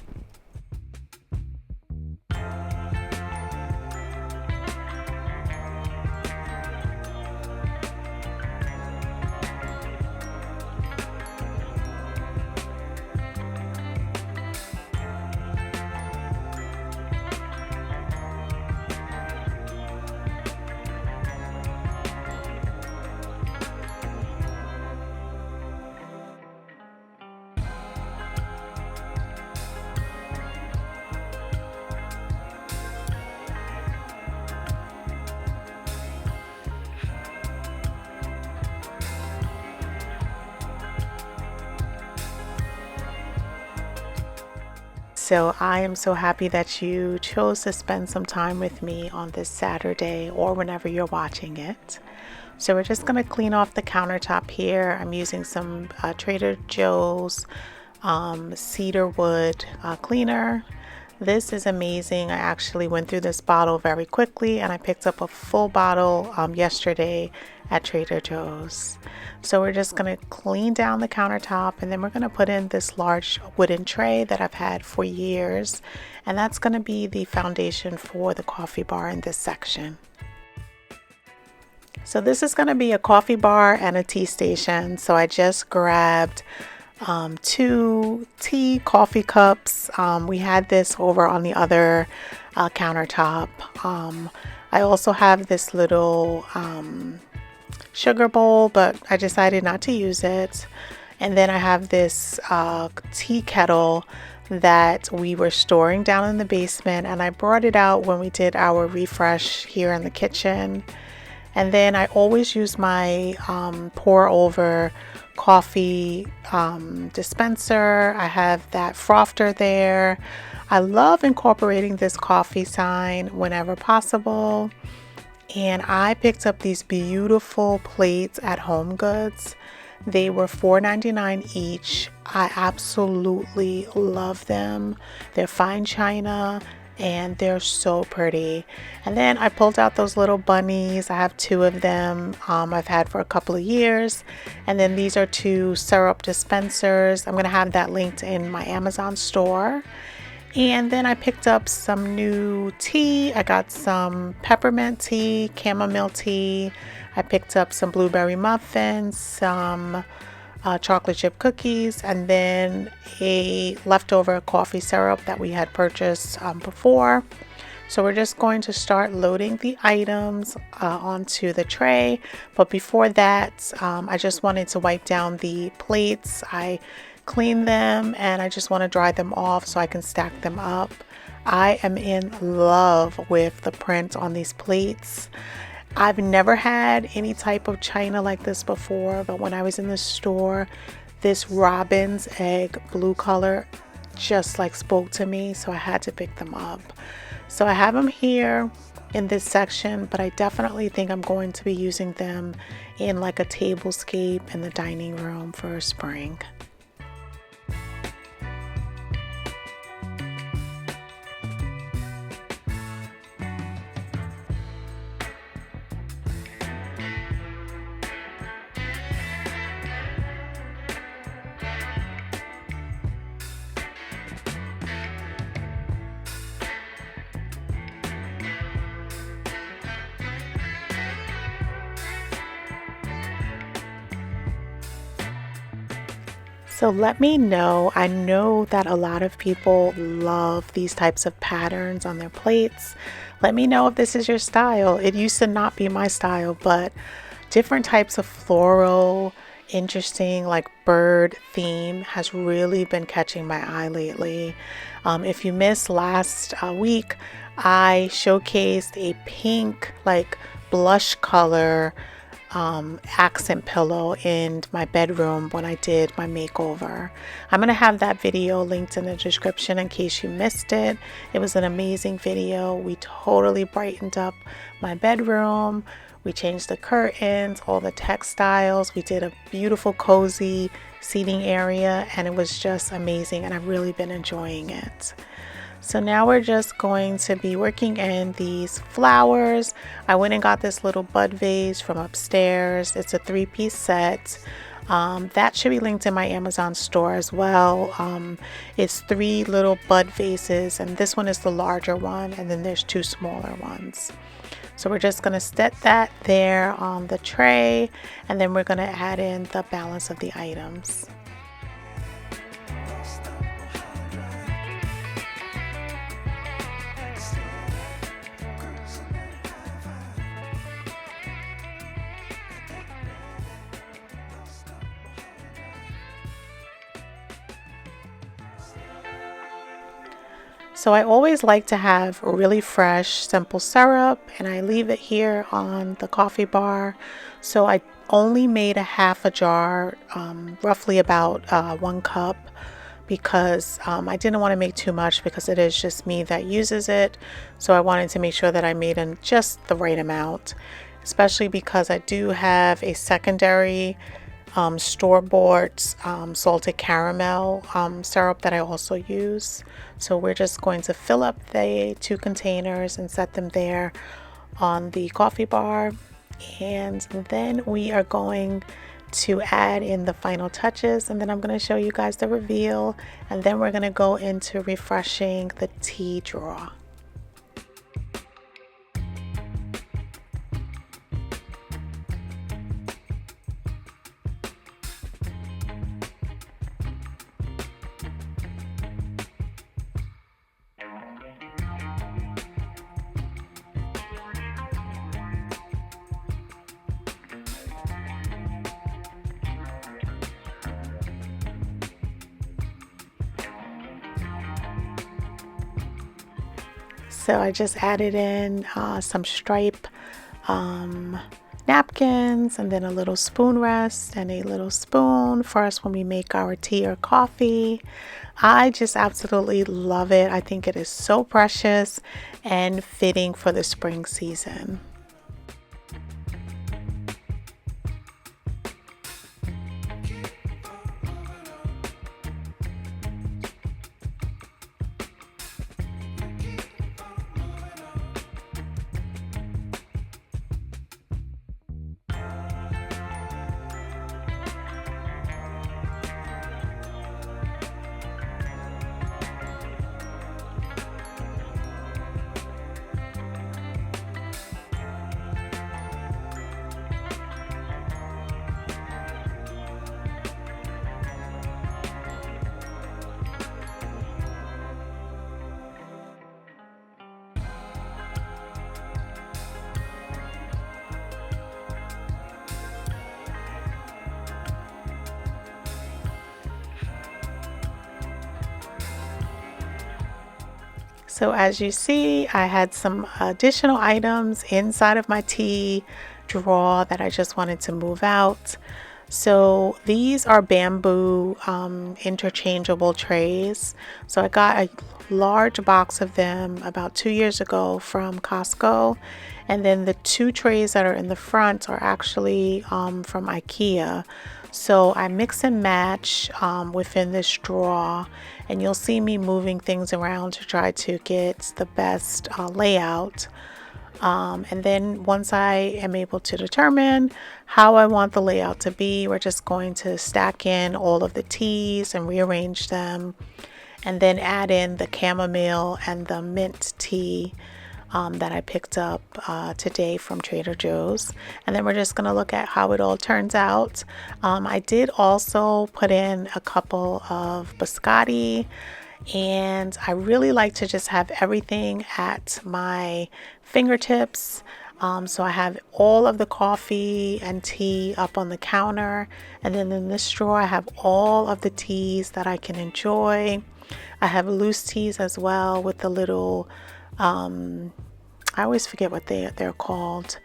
So I am so happy that you chose to spend some time with me on this Saturday or whenever you're watching it. So we're just going to clean off the countertop here. I'm using some Trader Joe's cedar wood cleaner. This is amazing. I actually went through this bottle very quickly, and I picked up a full bottle yesterday at Trader Joe's. So we're just going to clean down the countertop, and then we're going to put in this large wooden tray that I've had for years, and that's going to be the foundation for the coffee bar in this section. So this is going to be a coffee bar and a tea station. So I just grabbed 2 coffee cups. We had this over on the other countertop. I also have this little sugar bowl, but I decided not to use it. And then I have this tea kettle that we were storing down in the basement, and I brought it out when we did our refresh here in the kitchen. And then I always use my pour over coffee dispenser. I have that frother there. I love incorporating this coffee sign whenever possible. And I picked up these beautiful plates at HomeGoods. They were $4.99 each. I absolutely love them. They're fine china and they're so pretty. And then I pulled out those little bunnies. I have 2 of them. I've had for a couple of years. And then these are 2 syrup dispensers. I'm going to have that linked in my Amazon store. And then I picked up some new tea. I got some peppermint tea, chamomile tea. I picked up some blueberry muffins, some chocolate chip cookies, and then a leftover coffee syrup that we had purchased before. So we're just going to start loading the items onto the tray. But before that, I just wanted to wipe down the plates. I cleaned them and I just want to dry them off so I can stack them up. I am in love with the print on these plates. I've never had any type of china like this before, but when I was in the store, this robin's egg blue color just like spoke to me, so I had to pick them up. So I have them here in this section, but I definitely think I'm going to be using them in like a tablescape in the dining room for spring. So let me know. I know that a lot of people love these types of patterns on their plates. Let me know if this is your style. It used to not be my style, but different types of floral, interesting like bird theme has really been catching my eye lately. If you missed last week, I showcased a pink like blush color accent pillow in my bedroom when I did my makeover. I'm going to have that video linked in the description in case you missed it. It was an amazing video. We totally brightened up my bedroom. We changed the curtains, all the textiles. We did a beautiful cozy seating area, and it was just amazing, and I've really been enjoying it. So now we're just going to be working in these flowers. I went and got this little bud vase from upstairs. It's a 3-piece set. That should be linked in my Amazon store as well. It's 3 little bud vases, and this one is the larger one, and then there's 2 smaller ones. So we're just going to set that there on the tray, and then we're going to add in the balance of the items. So I always like to have really fresh, simple syrup, and I leave it here on the coffee bar. So I only made a half a jar, roughly about 1 cup, because I didn't want to make too much because it is just me that uses it. So I wanted to make sure that I made in just the right amount, especially because I do have a secondary store-bought salted caramel syrup that I also use. So we're just going to fill up the 2 containers and set them there on the coffee bar, and then we are going to add in the final touches, and then I'm going to show you guys the reveal, and then we're going to go into refreshing the tea drawer. So I just added in some stripe napkins, and then a little spoon rest and a little spoon for us when we make our tea or coffee. I just absolutely love it. I think it is so precious and fitting for the spring season. So as you see, I had some additional items inside of my tea drawer that I just wanted to move out. So these are bamboo interchangeable trays. So I got a large box of them about 2 years ago from Costco. And then the 2 trays that are in the front are actually from IKEA. So I mix and match within this drawer, and you'll see me moving things around to try to get the best layout. And then once I am able to determine how I want the layout to be, we're just going to stack in all of the teas and rearrange them, and then add in the chamomile and the mint tea that I picked up today from Trader Joe's. And then we're just going to look at how it all turns out. I did also put in a couple of biscotti, and I really like to just have everything at my fingertips. So I have all of the coffee and tea up on the counter, and then in this drawer I have all of the teas that I can enjoy. I have loose teas as well with the little I always forget what they're called.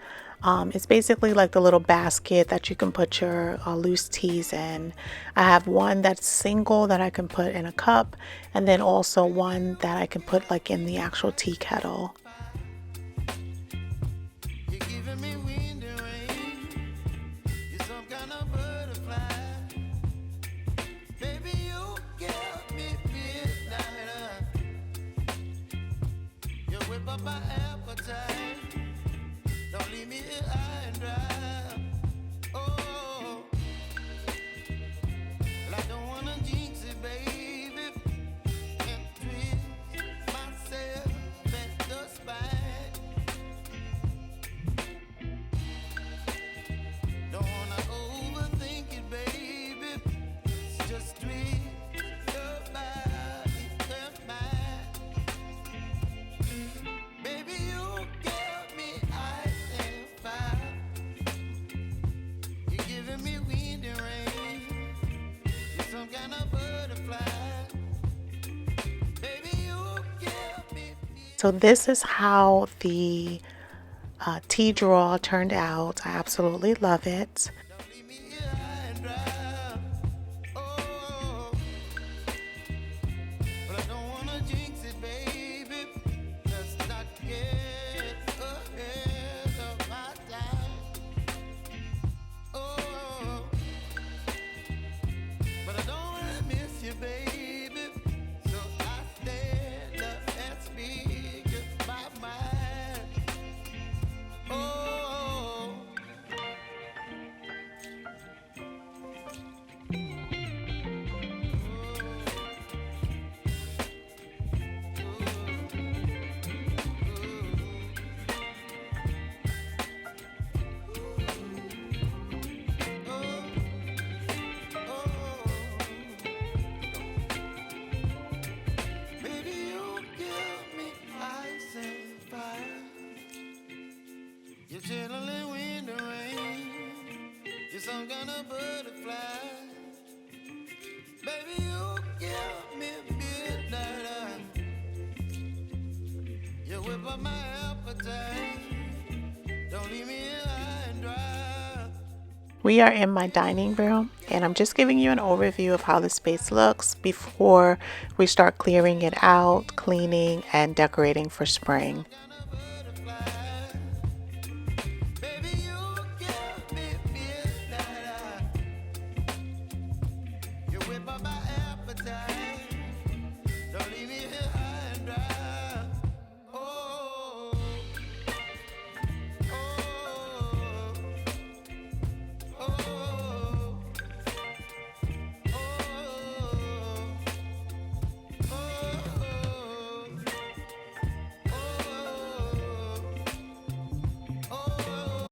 It's basically like the little basket that you can put your loose teas in. I have one that's single that I can put in a cup, and then also one that I can put like in the actual tea kettle. You're giving me wind and rain. You're some kind of butterfly. Baby, you give me midnight. You whip up my appetite. Don't leave me here high and dry. Oh, well, I don't wanna jinx it, baby. Can't twist myself at the spine. Don't wanna overthink it, baby. It's just twist your body and mine. Baby, you give me ice and fire. You're giving me wind and rain. You're some kind of butterfly. Baby, you give me. So this is how the tea drawer turned out. I absolutely love it. Don't leave me here high and dry. Oh, you, baby. So I stand up and speak my mind. Oh, baby, you give me ice and fire. You're chilling wind and rain. You're some kind of butterfly. Baby, you give me midnight. You whip up my appetite. Don't leave me here high and dry. We are in my dining room, and I'm just giving you an overview of how the space looks before we start clearing it out, cleaning, and decorating for spring. Baby, you give me midnight. You whip up my appetite. Don't leave me here high and dry. Oh, oh, oh, oh, oh.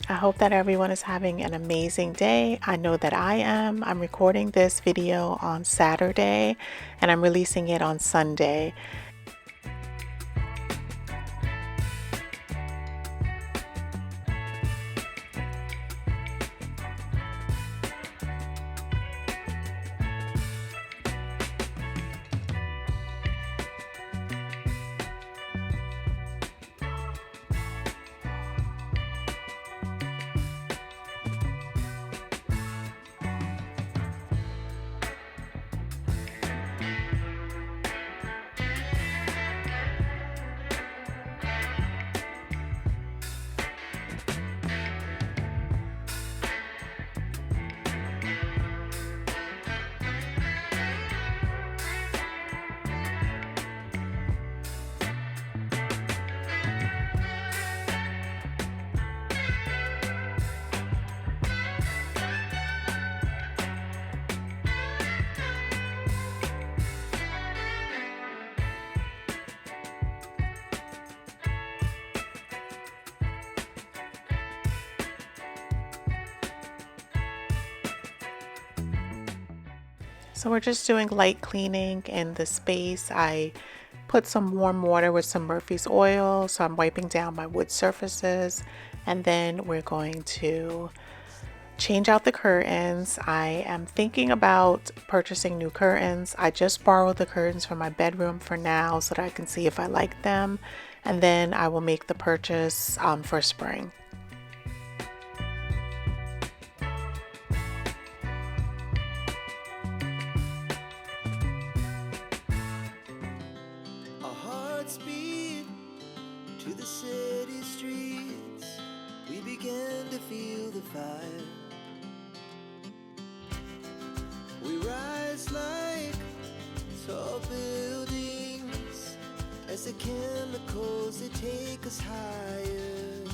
I hope that everyone is having an amazing day. I know that I am. I'm recording this video on Saturday and I'm releasing it on Sunday. So we're just doing light cleaning in the space. I put some warm water with some Murphy's oil, so I'm wiping down my wood surfaces, and then we're going to change out the curtains. I am thinking about purchasing new curtains. I just borrowed the curtains from my bedroom for now so that I can see if I like them, and then I will make the purchase for spring. Our hearts beat to the city streets. We began to feel the fire. We rise like tall buildings as the chemicals they take us higher.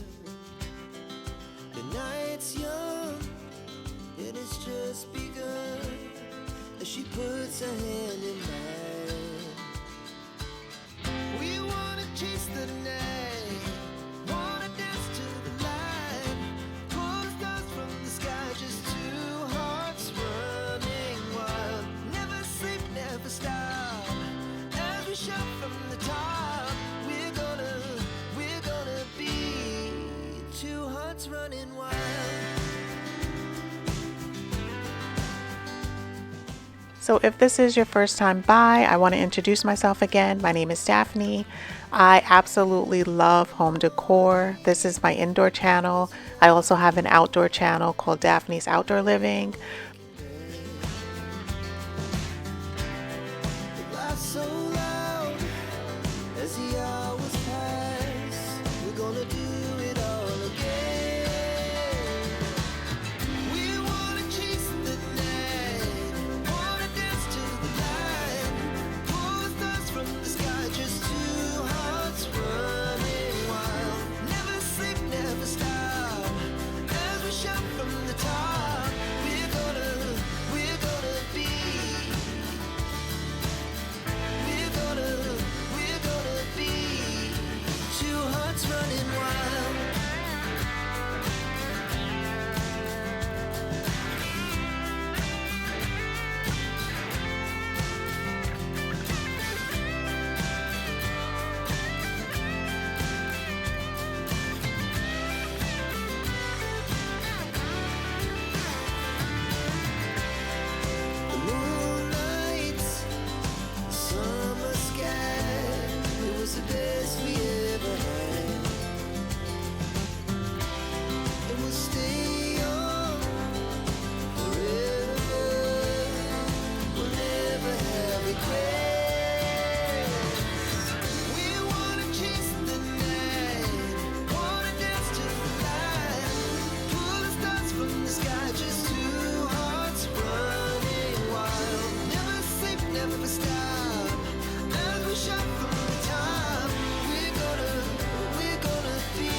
The night's young and it's just begun as she puts her hand in mine. We wanna chase the night, wanna dance to the light, pull the stars from the sky, just two hearts running wild. Never sleep, never stop, as we shout from the top. We're gonna be two hearts running wild. So if this is your first time by, I want to introduce myself again. My name is Daphne. I absolutely love home decor. This is my indoor channel. I also have an outdoor channel called Daphne's Outdoor Living. Laugh so loud as the hours pass. We're gonna do it all again. We wanna chase the night, wanna dance to the light. Pull the stars from the sky, just two hearts running wild. Never sleep, never stop. As we shout from the top, we're gonna be. We're gonna be two hearts running wild. The moonlight, summer sky, it was the best we ever had. And we'll stay on forever. We'll never have regrets. We wanna chase the night, wanna dance to the light. Pull the stars from the sky, just two hearts running wild. Never sleep, never stop. As we shout from the top, we're gonna be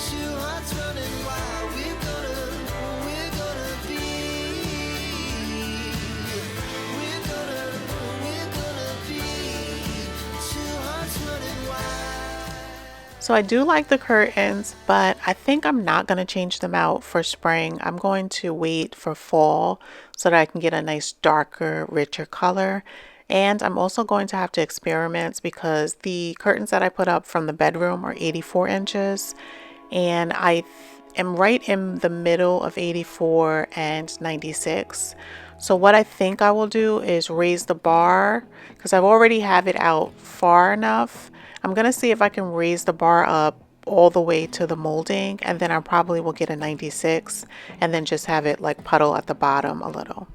two hearts running wild. We're gonna be. We're gonna be two hearts running wild. So I do like the curtains, but I think I'm not going to change them out for spring. I'm going to wait for fall so that I can get a nice darker, richer color. And I'm also going to have to experiment because the curtains that I put up from the bedroom are 84 inches. And I am right in the middle of 84 and 96. So what I think I will do is raise the bar because I've already have it out far enough. I'm going to see if I can raise the bar up all the way to the molding, and then I probably will get a 96 and then just have it like puddle at the bottom a little.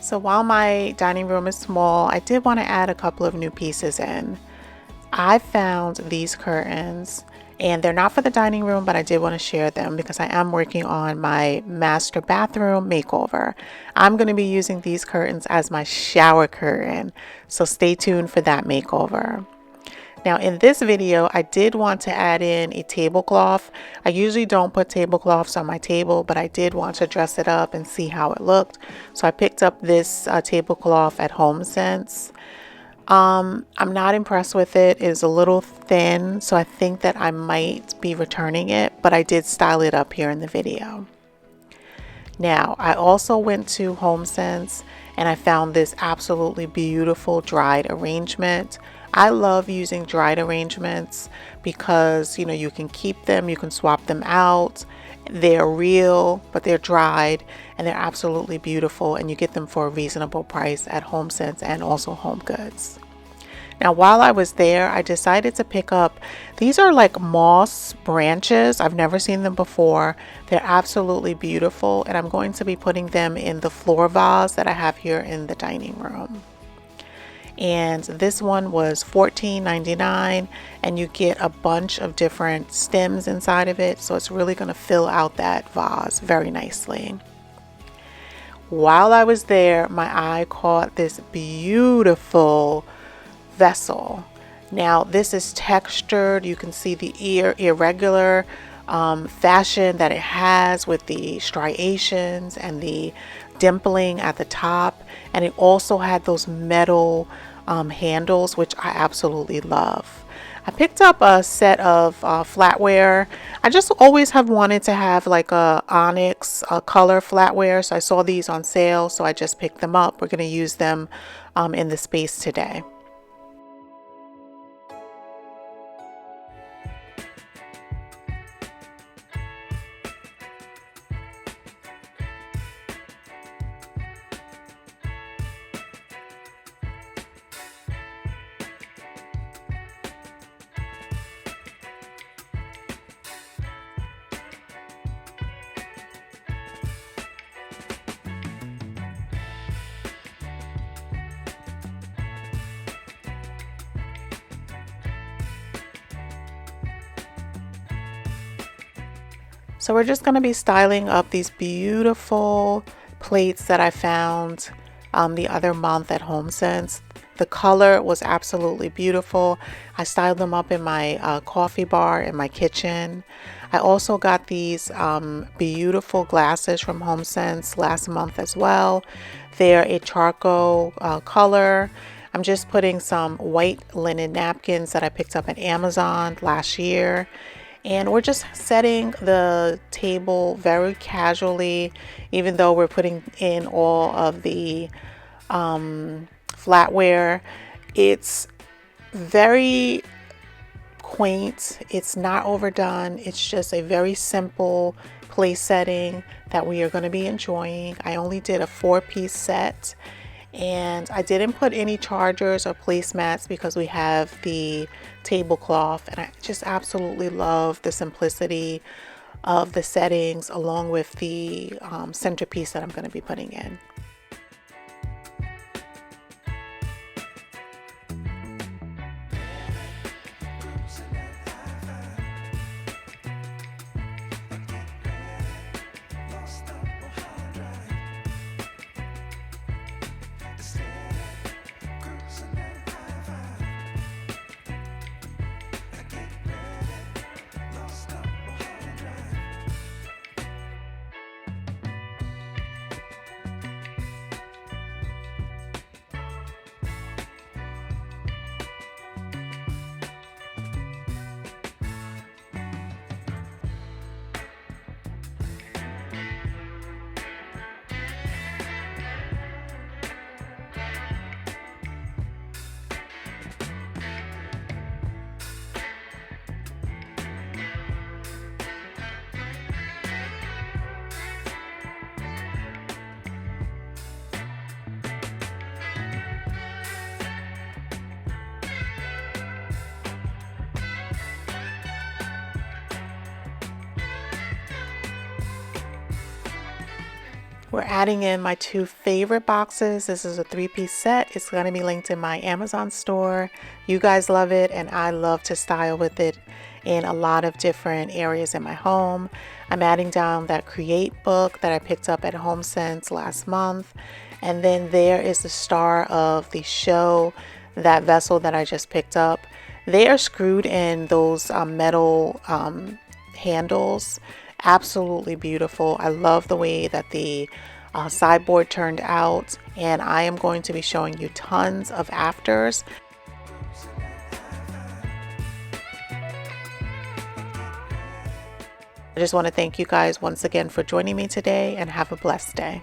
So while my dining room is small, I did want to add a couple of new pieces in. I found these curtains, and they're not for the dining room, but I did want to share them because I am working on my master bathroom makeover. I'm going to be using these curtains as my shower curtain, so stay tuned for that makeover. Now in this video, I did want to add in a tablecloth. I usually don't put tablecloths on my table, but I did want to dress it up and see how it looked. So I picked up this tablecloth at HomeSense. I'm not impressed with it. It is a little thin, so I think that I might be returning it, but I did style it up here in the video. Now, I also went to HomeSense and I found this absolutely beautiful dried arrangement. I love using dried arrangements because, you know, you can keep them, you can swap them out. They're real, but they're dried and they're absolutely beautiful, and you get them for a reasonable price at HomeSense and also HomeGoods. Now, while I was there, I decided to pick up, these are like moss branches. I've never seen them before. They're absolutely beautiful, and I'm going to be putting them in the floor vase that I have here in the dining room. And this one was $14.99, and you get a bunch of different stems inside of it, so it's really going to fill out that vase very nicely. while I was there, my eye caught this beautiful vessel. Now this is textured. You can see the irregular fashion that it has with the striations and the dimpling at the top, and it also had those metal handles, which I absolutely love. I picked up a set of flatware. I just always have wanted to have like a onyx color flatware, so I saw these on sale, so I just picked them up. We're going to use them in the space today. So we're just going to be styling up these beautiful plates that I found the other month at HomeSense. The color was absolutely beautiful. I styled them up in my coffee bar in my kitchen. I also got these beautiful glasses from HomeSense last month as well. They're a charcoal color. I'm just putting some white linen napkins that I picked up at Amazon last year. And we're just setting the table very casually, even though we're putting in all of the flatware. It's very quaint. It's not overdone. It's just a very simple place setting that we are going to be enjoying. I only did a 4-piece set, and I didn't put any chargers or placemats because we have the tablecloth, and I just absolutely love the simplicity of the settings along with the centerpiece that I'm going to be putting in. We're adding in my 2 favorite boxes. This is a 3-piece set. It's going to be linked in my Amazon store. You guys love it, and I love to style with it in a lot of different areas in my home. I'm adding down that Create book that I picked up at HomeSense last month. And then there is the star of the show, that vessel that I just picked up. They are screwed in those metal handles. Absolutely beautiful. I love the way that the sideboard turned out, and I am going to be showing you tons of afters. I just want to thank you guys once again for joining me today, and have a blessed day.